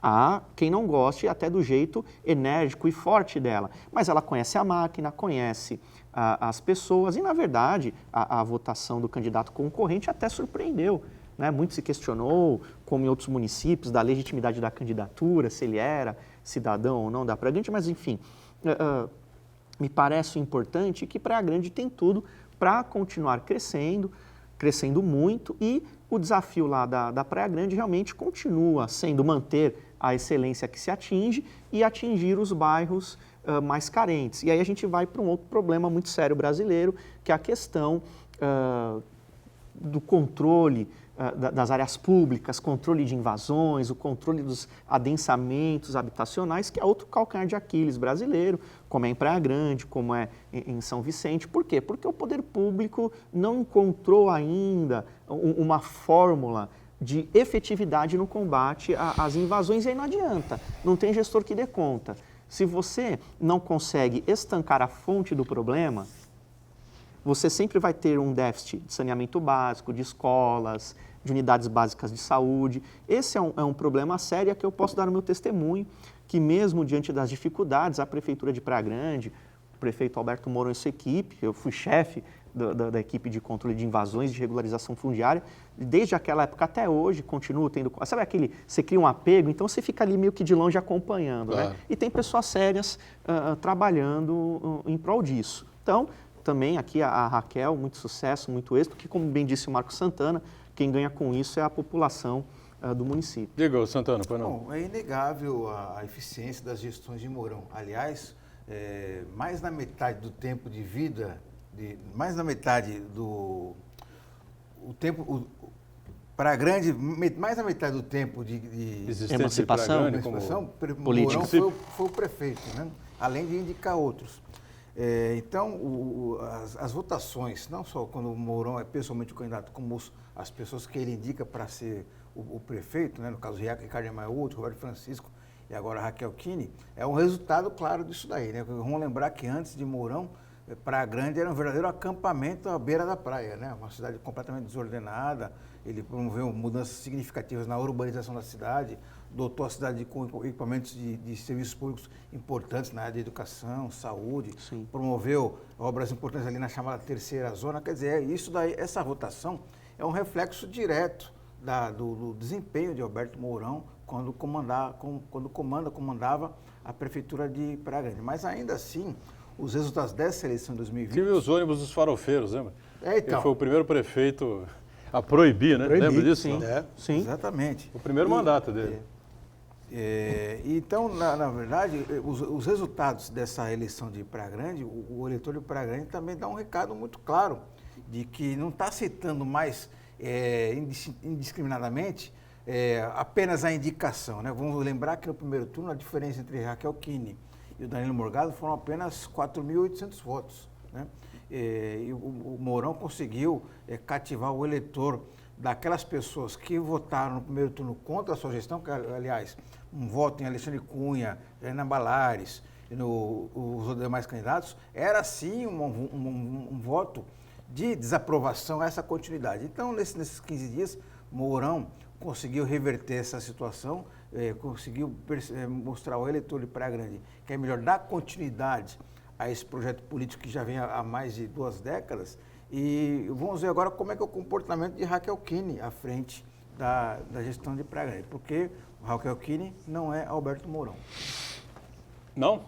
há quem não goste até do jeito enérgico e forte dela, mas ela conhece a máquina, conhece as pessoas e, na verdade, a votação do candidato concorrente até surpreendeu, né? Muito se questionou, como em outros municípios, da legitimidade da candidatura, se ele era cidadão ou não da Praia Grande, mas, enfim, me parece importante que Praia Grande tem tudo para continuar crescendo muito, e o desafio lá da Praia Grande realmente continua sendo manter a excelência que se atinge e atingir os bairros mais carentes. E aí a gente vai para um outro problema muito sério brasileiro, que é a questão do controle das áreas públicas, controle de invasões, o controle dos adensamentos habitacionais, que é outro calcanhar de Aquiles brasileiro, como é em Praia Grande, como é em São Vicente. Por quê? Porque o poder público não encontrou ainda uma fórmula de efetividade no combate às invasões, e aí não adianta, não tem gestor que dê conta. Se você não consegue estancar a fonte do problema, você sempre vai ter um déficit de saneamento básico, de escolas, de unidades básicas de saúde. Esse é um problema sério que eu posso dar o meu testemunho, que mesmo diante das dificuldades, a Prefeitura de Praia Grande, o prefeito Alberto Mourão e sua equipe, eu fui chefe da equipe de controle de invasões, de regularização fundiária, desde aquela época até hoje, continuo tendo... Sabe aquele, você cria um apego, então você fica ali meio que de longe acompanhando, claro, né? E tem pessoas sérias trabalhando em prol disso. Então, também aqui a Raquel, muito sucesso, muito êxito, que, como bem disse o Marcos Santana, quem ganha com isso é a população do município. Diga, Santana, pois não? Bom, é inegável a eficiência das gestões de Mourão. Aliás, mais da metade do tempo de vida, mais da metade do Praia Grande, mais da metade do tempo de emancipação, política, Mourão foi o prefeito, né? Além de indicar outros. Então, as votações, não só quando o Mourão é pessoalmente o candidato, como as pessoas que ele indica para ser o prefeito, né? No caso, Ricardo Yamauchi, Roberto Francisco e agora Raquel Chini, é um resultado claro disso daí, né? Vamos lembrar que antes de Mourão Praia Grande era um verdadeiro acampamento à beira da praia, né? Uma cidade completamente desordenada. Ele promoveu mudanças significativas na urbanização da cidade, dotou a cidade com equipamentos de serviços públicos importantes na área de educação, saúde, Sim. promoveu obras importantes ali na chamada terceira zona. Quer dizer, isso daí, essa votação é um reflexo direto do desempenho de Alberto Mourão quando comandava a prefeitura de Praia Grande. Mas ainda assim, os resultados dessa eleição de 2020... Tive os ônibus dos farofeiros, lembra? Então. Ele foi o primeiro prefeito a proibir, né? Proibir, Lembra disso? sim. Não? Sim. Exatamente. O primeiro mandato dele. Então, na verdade, os resultados dessa eleição de Praia Grande, o eleitor de Praia Grande também dá um recado muito claro de que não está aceitando mais indiscriminadamente apenas a indicação, né? Vamos lembrar que no primeiro turno a diferença entre Raquel Kine e o Danilo Morgado foram apenas 4.800 votos, né? E o Mourão conseguiu cativar o eleitor daquelas pessoas que votaram no primeiro turno contra a sua gestão, que, aliás, um voto em Alexandre Cunha, Ana Balares e os demais candidatos, era sim um voto de desaprovação a essa continuidade. Então, nesses 15 dias, Mourão conseguiu reverter essa situação, conseguiu mostrar ao eleitor de Praia Grande que é melhor dar continuidade a esse projeto político que já vem há mais de 2 décadas. E vamos ver agora como é que é o comportamento de Raquel Kine à frente da gestão de Praia Grande, porque Raquel Kine não é Alberto Mourão. Não?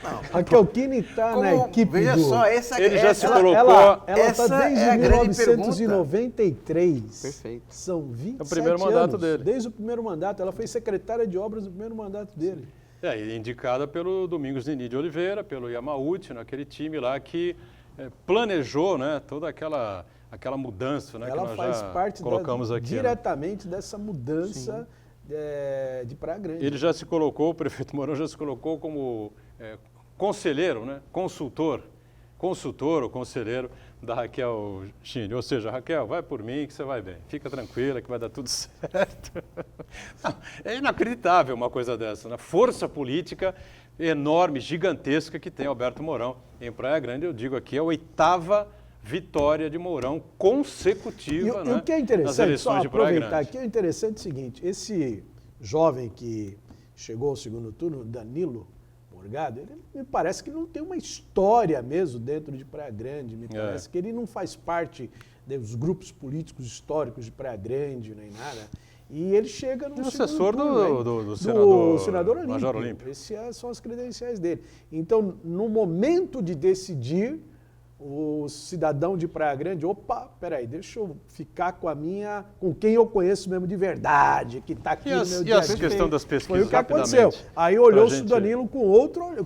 Não. Raquel Kine está na equipe veja do... só, Ele já se colocou... Ela está essa desde é a grande 1993. Perfeito. São 27 É o primeiro mandato anos, dele. desde o primeiro mandato. Ela foi secretária de obras no primeiro mandato dele. E indicada pelo Domingos Nini de Oliveira, pelo Yamauchi, naquele time lá que planejou, né, toda aquela mudança, né, Ela que nós faz já parte colocamos aqui. diretamente dessa mudança de Praia Grande. Ele já se colocou, o prefeito Mourão já se colocou como conselheiro, né, consultor ou conselheiro da Raquel Kine. Ou seja, Raquel, vai por mim que você vai bem. Fica tranquila que vai dar tudo certo. Não, é inacreditável uma coisa dessa, né? Força política enorme, gigantesca que tem Alberto Mourão em Praia Grande. Eu digo aqui, a 8ª vitória de Mourão consecutiva, E o que é nas interessante, eleições só de Praia aproveitar Grande. aqui, o interessante é o seguinte, esse jovem que chegou ao segundo turno, Danilo Morgado, ele me parece que não tem uma história mesmo dentro de Praia Grande, me parece que ele não faz parte dos grupos políticos históricos de Praia Grande, nem nada. E ele chega no assessor segundo turno, do senador Olímpio. Major Olímpio. Essas são as credenciais dele. Então, no momento de decidir, o cidadão de Praia Grande, opa, peraí, deixa eu ficar com quem eu conheço mesmo de verdade, que está aqui no meu dia a dia. E a questão das pesquisas, foi o que aconteceu. Aí olhou-se o Danilo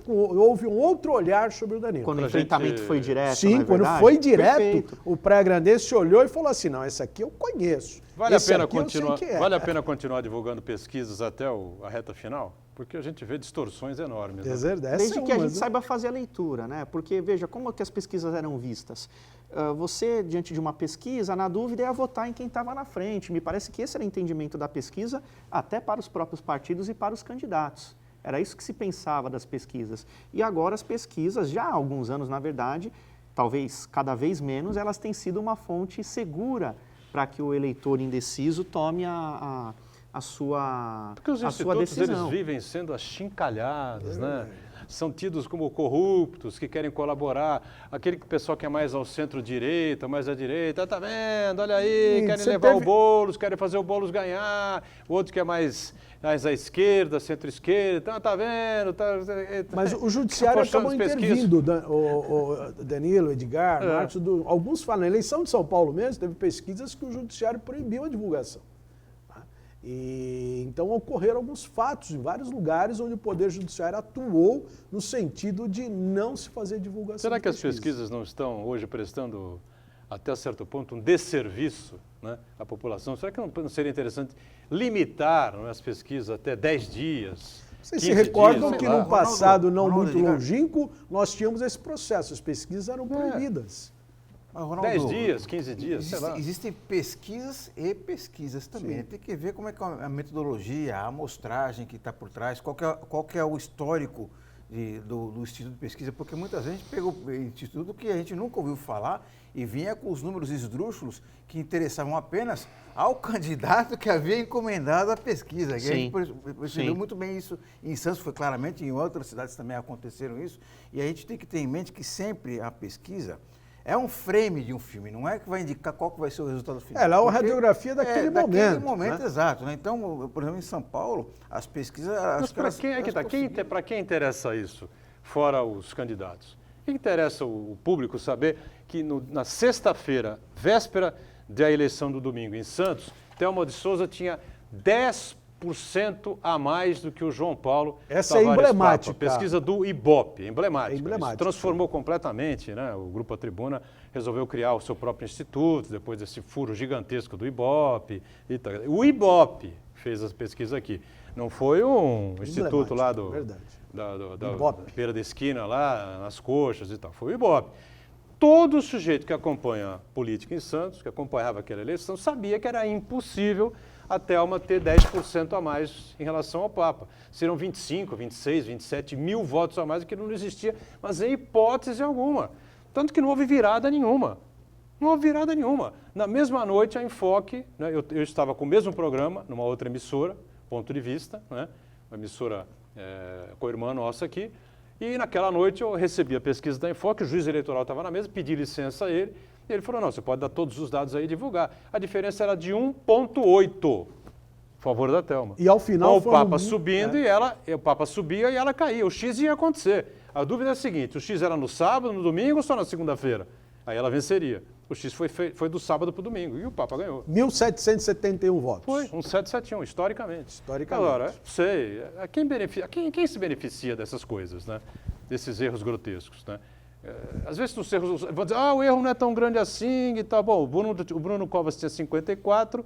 houve um outro olhar sobre o Danilo. Quando o enfrentamento foi direto, Sim, não é quando verdade? foi direto, Perfeito. o Praia Grandense olhou e falou assim, não, esse aqui eu conheço. Vale a Esse pena aqui eu sei continuar, quem é. vale a pena continuar divulgando pesquisas até a reta final? Porque a gente vê distorções enormes. Né? Desde que a gente saiba fazer a leitura, né? Porque, veja, como que as pesquisas eram vistas? Você, diante de uma pesquisa, na dúvida, ia votar em quem estava na frente. Me parece que esse era o entendimento da pesquisa, até para os próprios partidos e para os candidatos. Era isso que se pensava das pesquisas. E agora as pesquisas, já há alguns anos, na verdade, talvez cada vez menos, elas têm sido uma fonte segura para que o eleitor indeciso tome a sua decisão. Porque os institutos, eles vivem sendo achincalhados, né? São tidos como corruptos, que querem colaborar. Aquele pessoal que é mais ao centro-direita, mais à direita, tá vendo, olha aí, querem levar o Boulos, querem fazer o Boulos ganhar. O outro que é mais à esquerda, centro-esquerda, tá vendo. Mas o judiciário acabou intervindo, o Danilo, Edgar, Marcos, alguns falam, na eleição de São Paulo mesmo, teve pesquisas que o judiciário proibiu a divulgação. E, então ocorreram alguns fatos em vários lugares onde o Poder Judiciário atuou no sentido de não se fazer divulgação. Será que as pesquisas não estão hoje prestando, até certo ponto, um desserviço, né, à população? Será que não seria interessante limitar, né, as pesquisas até 10 dias? Vocês se recordam que no passado não Ronaldo, muito longínquo, nós tínhamos esse processo, as pesquisas eram proibidas. 10 dias, 15 dias, sei lá. Existem pesquisas e pesquisas também. Tem que ver como é que a metodologia, a amostragem que está por trás, qual que é o histórico do Instituto de Pesquisa, porque muita gente pegou instituto que a gente nunca ouviu falar e vinha com os números esdrúxulos que interessavam apenas ao candidato que havia encomendado a pesquisa. Sim. A gente percebeu muito bem isso em Santos, foi claramente, em outras cidades também aconteceram isso, e a gente tem que ter em mente que sempre a pesquisa é um frame de um filme, não é que vai indicar qual que vai ser o resultado final. Ela é uma radiografia daquele momento. Daquele momento, né? exato. Né? Então, por exemplo, em São Paulo, as pesquisas... Mas para quem interessa isso, fora os candidatos? O que interessa o público saber que na sexta-feira, véspera da eleição do domingo em Santos, Thelma de Souza tinha 10% a mais do que o João Paulo Essa é Tavares emblemática. Papa. Pesquisa do Ibope, emblemática. É emblemática. Transformou completamente, né? O Grupo A Tribuna resolveu criar o seu próprio instituto, depois desse furo gigantesco do Ibope. E tal. O Ibope fez as pesquisas aqui. Não foi um instituto lá da beira da esquina, lá nas coxas e tal. Foi o Ibope. Todo sujeito que acompanha a política em Santos, que acompanhava aquela eleição, sabia que era impossível a Thelma ter 10% a mais em relação ao Papa. Serão 25, 26, 27 mil votos a mais, o que não existia, mas em hipótese alguma. Tanto que não houve virada nenhuma. Não houve virada nenhuma. Na mesma noite, a Enfoque, né, eu estava com o mesmo programa, numa outra emissora, Ponto de Vista, né, uma emissora co-irmã nossa aqui, e naquela noite eu recebi a pesquisa da Enfoque, o juiz eleitoral estava na mesa, pedi licença a ele, e ele falou, não, você pode dar todos os dados aí e divulgar. A diferença era de 1,8 a favor da Thelma. E ao final com o Papa subindo o Papa subia e ela caía. O X ia acontecer. A dúvida é a seguinte, o X era no sábado, no domingo ou só na segunda-feira? Aí ela venceria. O X foi do sábado para o domingo e o Papa ganhou. 1.771 votos. Foi, 1771, historicamente. Historicamente. Agora, não sei, quem se beneficia dessas coisas, né? Desses erros grotescos, né? Às vezes nos erros, vão dizer, o erro não é tão grande assim e tal. Bom, o Bruno Covas tinha 54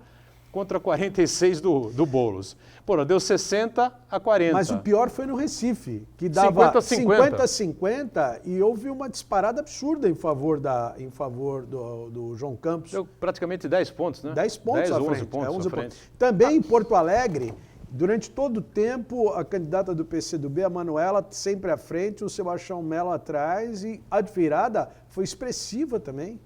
contra 46 do Boulos. Pô, deu 60 a 40. Mas o pior foi no Recife, que dava 50-50 e houve uma disparada absurda em favor do João Campos. Deu praticamente 10 pontos, né? 10 pontos 10, à 11 frente. pontos 11 à frente. Também em Porto Alegre, durante todo o tempo, a candidata do PCdoB, a Manuela, sempre à frente, o Sebastião Mello atrás, e a virada foi expressiva também.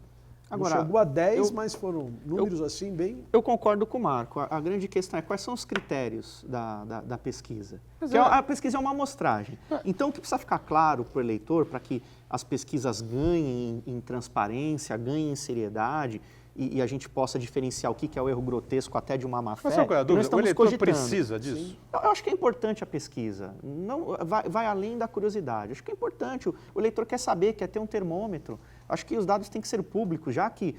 Agora, não chegou a 10, mas foram números assim bem... Eu concordo com o Marco. A grande questão é quais são os critérios da pesquisa. Porque a pesquisa é uma amostragem. Então, o que precisa ficar claro para o eleitor, para que as pesquisas ganhem em transparência, ganhem em seriedade, e a gente possa diferenciar o que é o erro grotesco até de uma má-fé. Mas qual é a dúvida? O eleitor precisa disso? Sim. Eu acho que é importante a pesquisa. Não, vai além da curiosidade. Acho que é importante. O eleitor quer saber, quer ter um termômetro. Acho que os dados têm que ser públicos, já que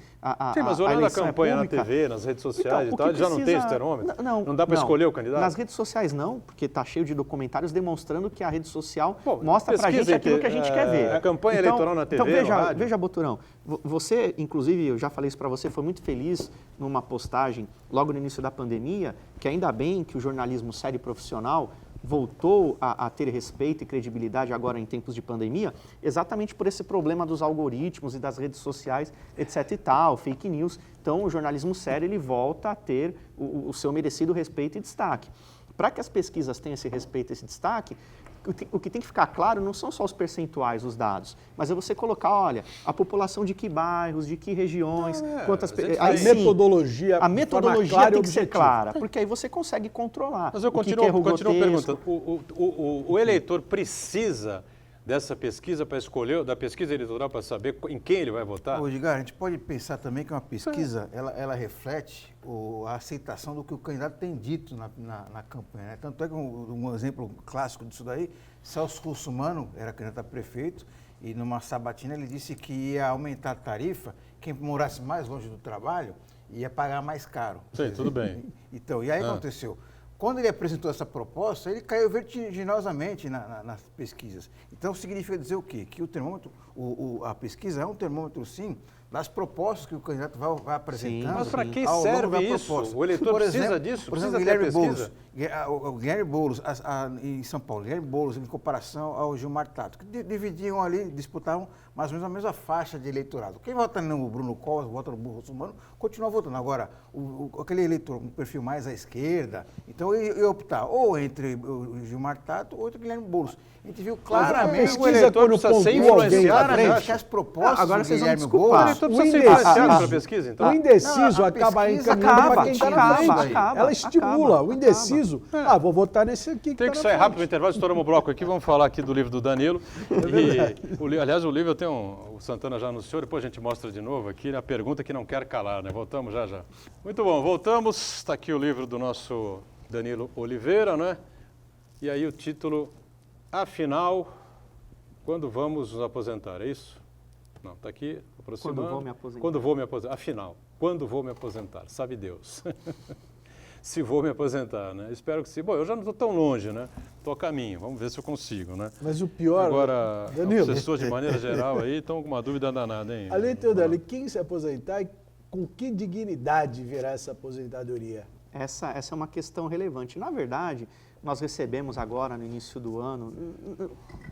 Sim, mas olhando a campanha na TV, nas redes sociais então, e tal, já não tem esse termômetro? Não dá para escolher o candidato? Nas redes sociais não, porque está cheio de documentários demonstrando que a rede social mostra para a gente aquilo que a gente quer ver. A campanha eleitoral na TV, então veja, Boturão, você, inclusive, eu já falei isso para você, foi muito feliz numa postagem logo no início da pandemia, que ainda bem que o jornalismo sério e profissional voltou a ter respeito e credibilidade agora em tempos de pandemia, exatamente por esse problema dos algoritmos e das redes sociais, etc e tal, fake news. Então, o jornalismo sério, ele volta a ter o seu merecido respeito e destaque. Para que as pesquisas tenham esse respeito e esse destaque, o que tem que ficar claro não são só os percentuais, os dados, mas é você colocar, olha, a população de que bairros, de que regiões, quantas pessoas... A metodologia tem que ser clara, porque aí você consegue controlar. Mas eu continuo perguntando, o eleitor precisa dessa pesquisa para escolher, da pesquisa eleitoral para saber em quem ele vai votar? Ô, Edgar, a gente pode pensar também que uma pesquisa, ela reflete a aceitação do que o candidato tem dito na campanha. Né? Tanto é que um exemplo clássico disso daí, Celso Russomano era candidato a prefeito e numa sabatina ele disse que ia aumentar a tarifa, quem morasse mais longe do trabalho ia pagar mais caro. Sim, tudo bem. Então, e aí aconteceu? Quando ele apresentou essa proposta, ele caiu vertiginosamente nas pesquisas. Então, significa dizer o quê? Que o termômetro, a pesquisa é um termômetro, sim, das propostas que o candidato vai apresentando. Mas para que ao longo serve da isso? proposta. O eleitor Por precisa exemplo, disso? Por exemplo, Precisa ter Guilherme pesquisa? Boulos. O Guilherme Boulos, em São Paulo, Guilherme Boulos, em comparação ao Gilmar Tato, que dividiam ali, disputavam mais ou menos a mesma faixa de eleitorado. Quem vota no Bruno Covas, vota no Burro Russomano, continua votando. Agora, aquele eleitor com perfil mais à esquerda, então ia optar ou entre o Gilmar Tato ou entre o Guilherme Boulos. A gente viu claramente o eleitor precisa ser influenciado, né? que as propostas agora do vocês vão Guilherme desculpar. O Boulos... eleitor precisa ser influenciado indeciso. pela pesquisa, então? O indeciso Não, a acaba pesquisa encaminhando para acaba, quem está na acaba, frente. acaba, Ela estimula. acaba, O indeciso, vou votar nesse aqui Tem tá que na sair frente. rápido no intervalo, estouramos o bloco aqui, vamos falar aqui do livro do Danilo. Aliás, o livro eu tenho o Santana já anunciou, depois a gente mostra de novo aqui, a pergunta que não quer calar, né? Voltamos já. Muito bom, voltamos, está aqui o livro do nosso Danilo Oliveira, né? E aí o título, afinal, quando vamos nos aposentar, é isso? Não, está aqui, aproximando. Quando vou me aposentar. Quando vou me aposentar, afinal, quando vou me aposentar, sabe Deus. Se vou me aposentar, né? Espero que sim. Bom, eu já não estou tão longe, né? Estou a caminho, vamos ver se eu consigo, né? Mas o pior, Agora, Danilo, as pessoas de maneira geral aí estão com uma dúvida danada, hein? além do Danilo, quem se aposentar e com que dignidade virá essa aposentadoria? Essa é uma questão relevante. Na verdade, nós recebemos agora, no início do ano,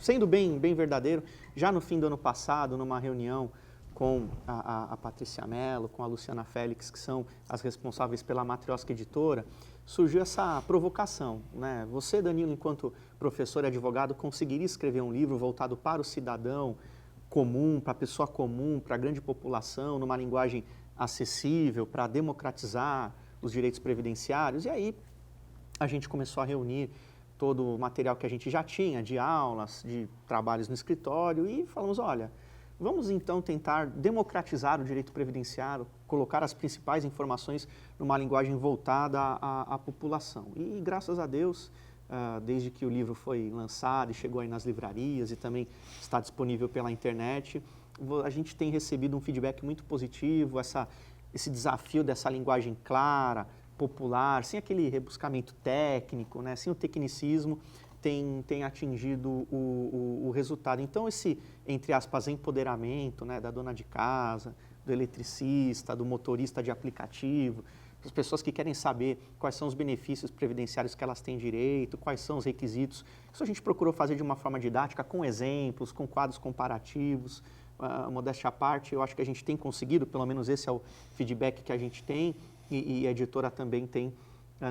sendo bem verdadeiro, já no fim do ano passado, numa reunião com a Patrícia Mello, com a Luciana Félix, que são as responsáveis pela Matriosca Editora, surgiu essa provocação, né? Você, Danilo, enquanto professor e advogado, conseguiria escrever um livro voltado para o cidadão comum, para a pessoa comum, para a grande população, numa linguagem acessível, para democratizar os direitos previdenciários? E aí a gente começou a reunir todo o material que a gente já tinha, de aulas, de trabalhos no escritório, e falamos, olha, vamos então tentar democratizar o direito previdenciário, colocar as principais informações numa linguagem voltada à população. E graças a Deus, desde que o livro foi lançado e chegou aí nas livrarias e também está disponível pela internet, a gente tem recebido um feedback muito positivo, esse desafio dessa linguagem clara, popular, sem aquele rebuscamento técnico, né, sem o tecnicismo, tem atingido o resultado. Então, esse, entre aspas, empoderamento, né, da dona de casa, do eletricista, do motorista de aplicativo, as pessoas que querem saber quais são os benefícios previdenciários que elas têm direito, quais são os requisitos. Isso a gente procurou fazer de uma forma didática, com exemplos, com quadros comparativos. Modéstia à parte, eu acho que a gente tem conseguido, pelo menos esse é o feedback que a gente tem, e a editora também tem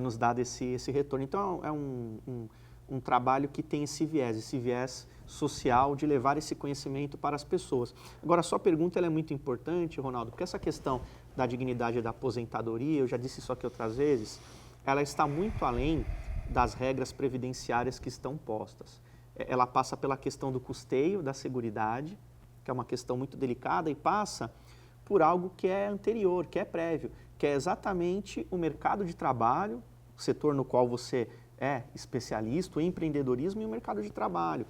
nos dado esse retorno. Então, é um trabalho que tem esse viés social de levar esse conhecimento para as pessoas. Agora, a sua pergunta ela é muito importante, Ronaldo, porque essa questão da dignidade da aposentadoria, eu já disse isso aqui outras vezes, ela está muito além das regras previdenciárias que estão postas. Ela passa pela questão do custeio da seguridade, que é uma questão muito delicada, e passa por algo que é anterior, que é prévio, que é exatamente o mercado de trabalho, o setor no qual você é especialista, o empreendedorismo e o mercado de trabalho.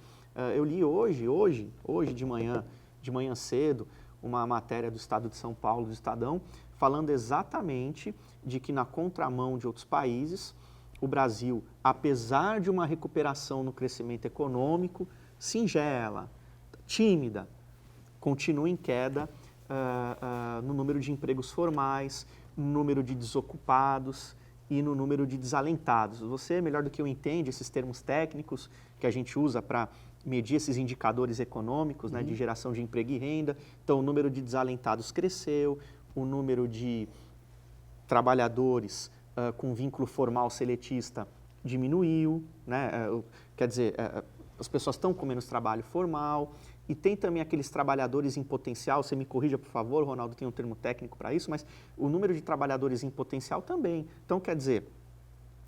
Eu li hoje de manhã cedo, uma matéria do Estado de São Paulo, do Estadão, falando exatamente de que, na contramão de outros países, o Brasil, apesar de uma recuperação no crescimento econômico, singela, tímida, continua em queda no número de empregos formais, no número de desocupados e no número de desalentados. Você, melhor do que eu, entende esses termos técnicos que a gente usa para medir esses indicadores econômicos, né, de geração de emprego e renda. Então, o número de desalentados cresceu, o número de trabalhadores com vínculo formal seletista diminuiu, né? Quer dizer, as pessoas estão com menos trabalho formal, e tem também aqueles trabalhadores em potencial, você me corrija, por favor, Ronaldo, tem um termo técnico para isso, mas o número de trabalhadores em potencial também. Então, quer dizer,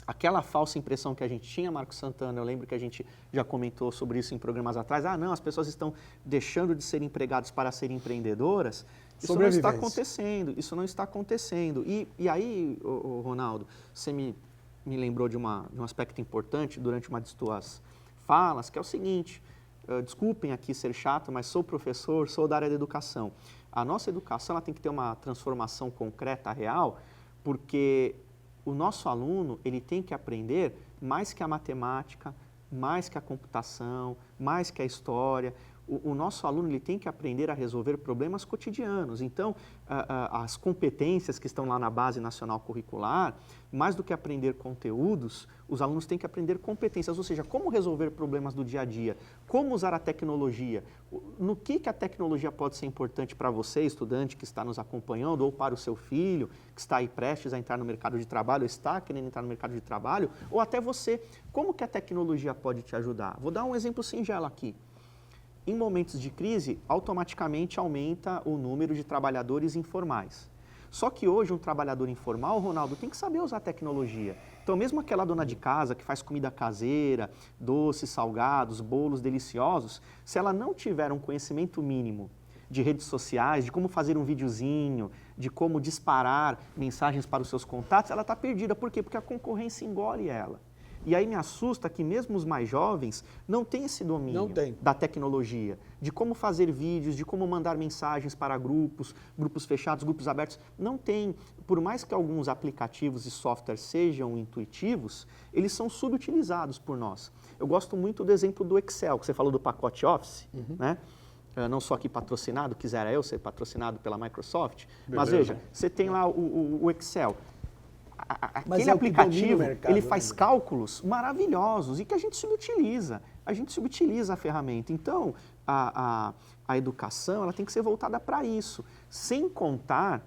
aquela falsa impressão que a gente tinha, Marcos Santana, eu lembro que a gente já comentou sobre isso em programas atrás, não, as pessoas estão deixando de ser empregados para serem empreendedoras. Isso não está acontecendo, E aí, Ronaldo, você me lembrou de um aspecto importante durante uma de suas falas, que é o seguinte: desculpem aqui ser chato, mas sou professor, sou da área da educação. A nossa educação ela tem que ter uma transformação concreta, real, porque o nosso aluno ele tem que aprender mais que a matemática, mais que a computação, mais que a história. O nosso aluno ele tem que aprender a resolver problemas cotidianos. Então, as competências que estão lá na Base Nacional Curricular, mais do que aprender conteúdos, os alunos têm que aprender competências, ou seja, como resolver problemas do dia a dia, como usar a tecnologia, no que a tecnologia pode ser importante para você, estudante que está nos acompanhando, ou para o seu filho, que está aí prestes a entrar no mercado de trabalho, ou está querendo entrar no mercado de trabalho, ou até você, como que a tecnologia pode te ajudar? Vou dar um exemplo singelo aqui. Em momentos de crise, automaticamente aumenta o número de trabalhadores informais. Só que hoje um trabalhador informal, Ronaldo, tem que saber usar tecnologia. Então mesmo aquela dona de casa que faz comida caseira, doces, salgados, bolos deliciosos, se ela não tiver um conhecimento mínimo de redes sociais, de como fazer um videozinho, de como disparar mensagens para os seus contatos, ela está perdida. Por quê? Porque a concorrência engole ela. E aí me assusta que mesmo os mais jovens não têm esse domínio da tecnologia, de como fazer vídeos, de como mandar mensagens para grupos fechados, grupos abertos. Não tem. Por mais que alguns aplicativos e softwares sejam intuitivos, eles são subutilizados por nós. Eu gosto muito do exemplo do Excel, que você falou do pacote Office, né? Não só aqui patrocinado, quisera eu ser patrocinado pela Microsoft, mas veja, você tem lá o Excel. Aquele aplicativo, ele faz cálculos maravilhosos e que a gente subutiliza. A gente subutiliza a ferramenta. Então, a educação ela tem que ser voltada para isso, sem contar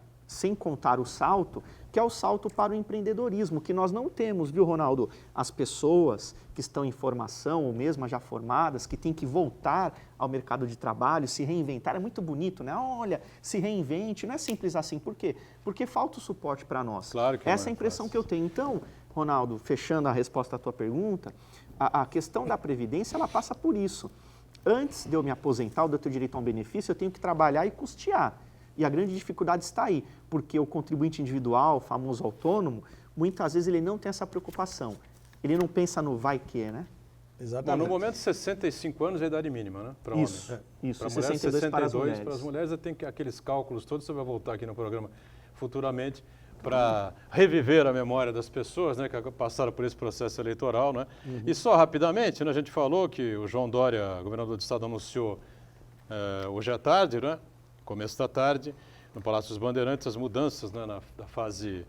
o salto, que é o salto para o empreendedorismo, que nós não temos, viu, Ronaldo? As pessoas que estão em formação, ou mesmo já formadas, que têm que voltar ao mercado de trabalho, se reinventar, é muito bonito, né? Olha, se reinvente, não é simples assim. Por quê? Porque falta o suporte para nós. Claro que essa é a impressão que eu tenho. Então, Ronaldo, fechando a resposta à tua pergunta, a questão da Previdência, ela passa por isso. Antes de eu me aposentar ou de eu ter direito a um benefício, eu tenho que trabalhar e custear. E a grande dificuldade está aí, porque o contribuinte individual, o famoso autônomo, muitas vezes ele não tem essa preocupação. Ele não pensa no vai que, né? Exatamente. No momento, 65 anos é a idade mínima, né? Para isso, homem. Isso. Para mulheres, 62 para as mulheres. Para as mulheres, tem aqueles cálculos todos, você vai voltar aqui no programa futuramente para reviver a memória das pessoas, né, que passaram por esse processo eleitoral, né? E só rapidamente, né, a gente falou que o João Dória, governador do estado, anunciou hoje à tarde, né? Começo da tarde, no Palácio dos Bandeirantes, as mudanças, né, da fase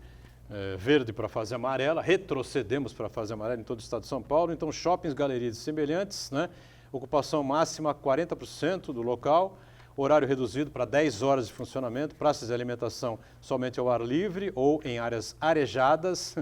verde para a fase amarela, retrocedemos para a fase amarela em todo o estado de São Paulo, então shoppings, galerias e semelhantes, né, ocupação máxima 40% do local, horário reduzido para 10 horas de funcionamento, praças de alimentação somente ao ar livre ou em áreas arejadas,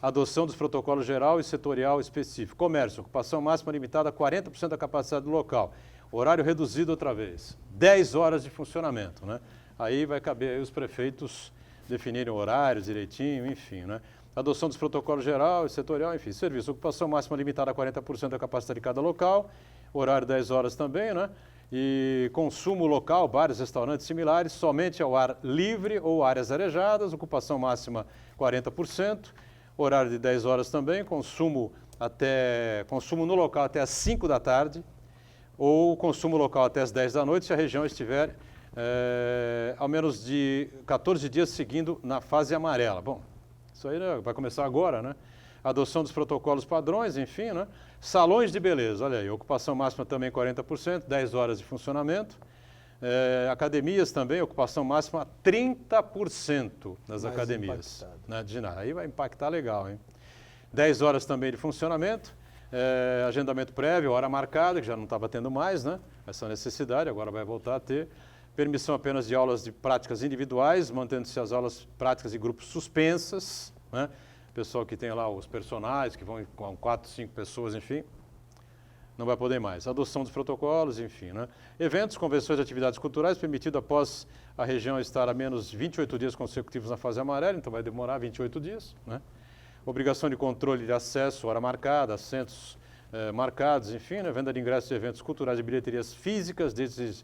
adoção dos protocolos geral e setorial específico, comércio, ocupação máxima limitada a 40% da capacidade do local, horário reduzido outra vez, 10 horas de funcionamento, né? Aí vai caber aí os prefeitos definirem horários direitinho, enfim, né? Adoção dos protocolos geral e setorial, enfim, serviço, ocupação máxima limitada a 40% da capacidade de cada local, horário 10 horas também, né? E consumo local, bares, restaurantes similares, somente ao ar livre ou áreas arejadas, ocupação máxima 40%, horário de 10 horas também, consumo no local até às 5 da tarde, ou consumo local até às 10 da noite, se a região estiver ao menos de 14 dias seguindo na fase amarela. Bom, isso aí, né, vai começar agora, né? Adoção dos protocolos padrões, enfim, né? Salões de beleza, olha aí, ocupação máxima também 40%, 10 horas de funcionamento. Academias também, ocupação máxima 30% nas academias. Né, aí vai impactar legal, hein? 10 horas também de funcionamento. Agendamento prévio, hora marcada, que já não estava tendo mais, né? Essa necessidade, agora vai voltar a ter. Permissão apenas de aulas de práticas individuais, mantendo-se as aulas práticas de grupos suspensas, né? Pessoal que tem lá os personagens, que vão com 4, 5 pessoas, enfim, não vai poder mais. Adoção dos protocolos, enfim, né? Eventos, convenções e atividades culturais, permitido após a região estar a menos 28 dias consecutivos na fase amarela, então vai demorar 28 dias, né? Obrigação de controle de acesso, hora marcada, assentos marcados, enfim, né? Venda de ingressos de eventos culturais e bilheterias físicas, desde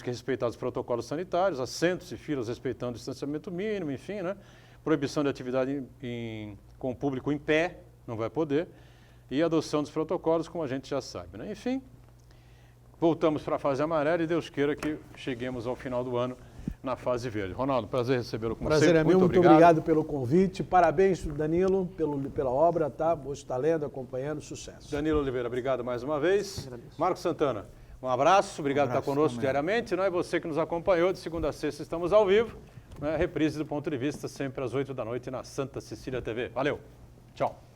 que respeitados os protocolos sanitários, assentos e filas respeitando o distanciamento mínimo, enfim, né? Proibição de atividade com o público em pé, não vai poder, e adoção dos protocolos, como a gente já sabe, né? Enfim, voltamos para a fase amarela e Deus queira que cheguemos ao final do ano na fase verde. Ronaldo, prazer recebê-lo como prazer sempre. É meu, muito obrigado pelo convite. Parabéns, Danilo, pela obra, tá? Hoje está lendo, acompanhando, sucesso. Danilo Oliveira, obrigado mais uma vez. Marcos Santana, Um abraço, obrigado por estar conosco também. diariamente. Não é você que nos acompanhou, de segunda a sexta estamos ao vivo. Reprise do Ponto de Vista, sempre às 8 da noite na Santa Cecília TV. Valeu, tchau.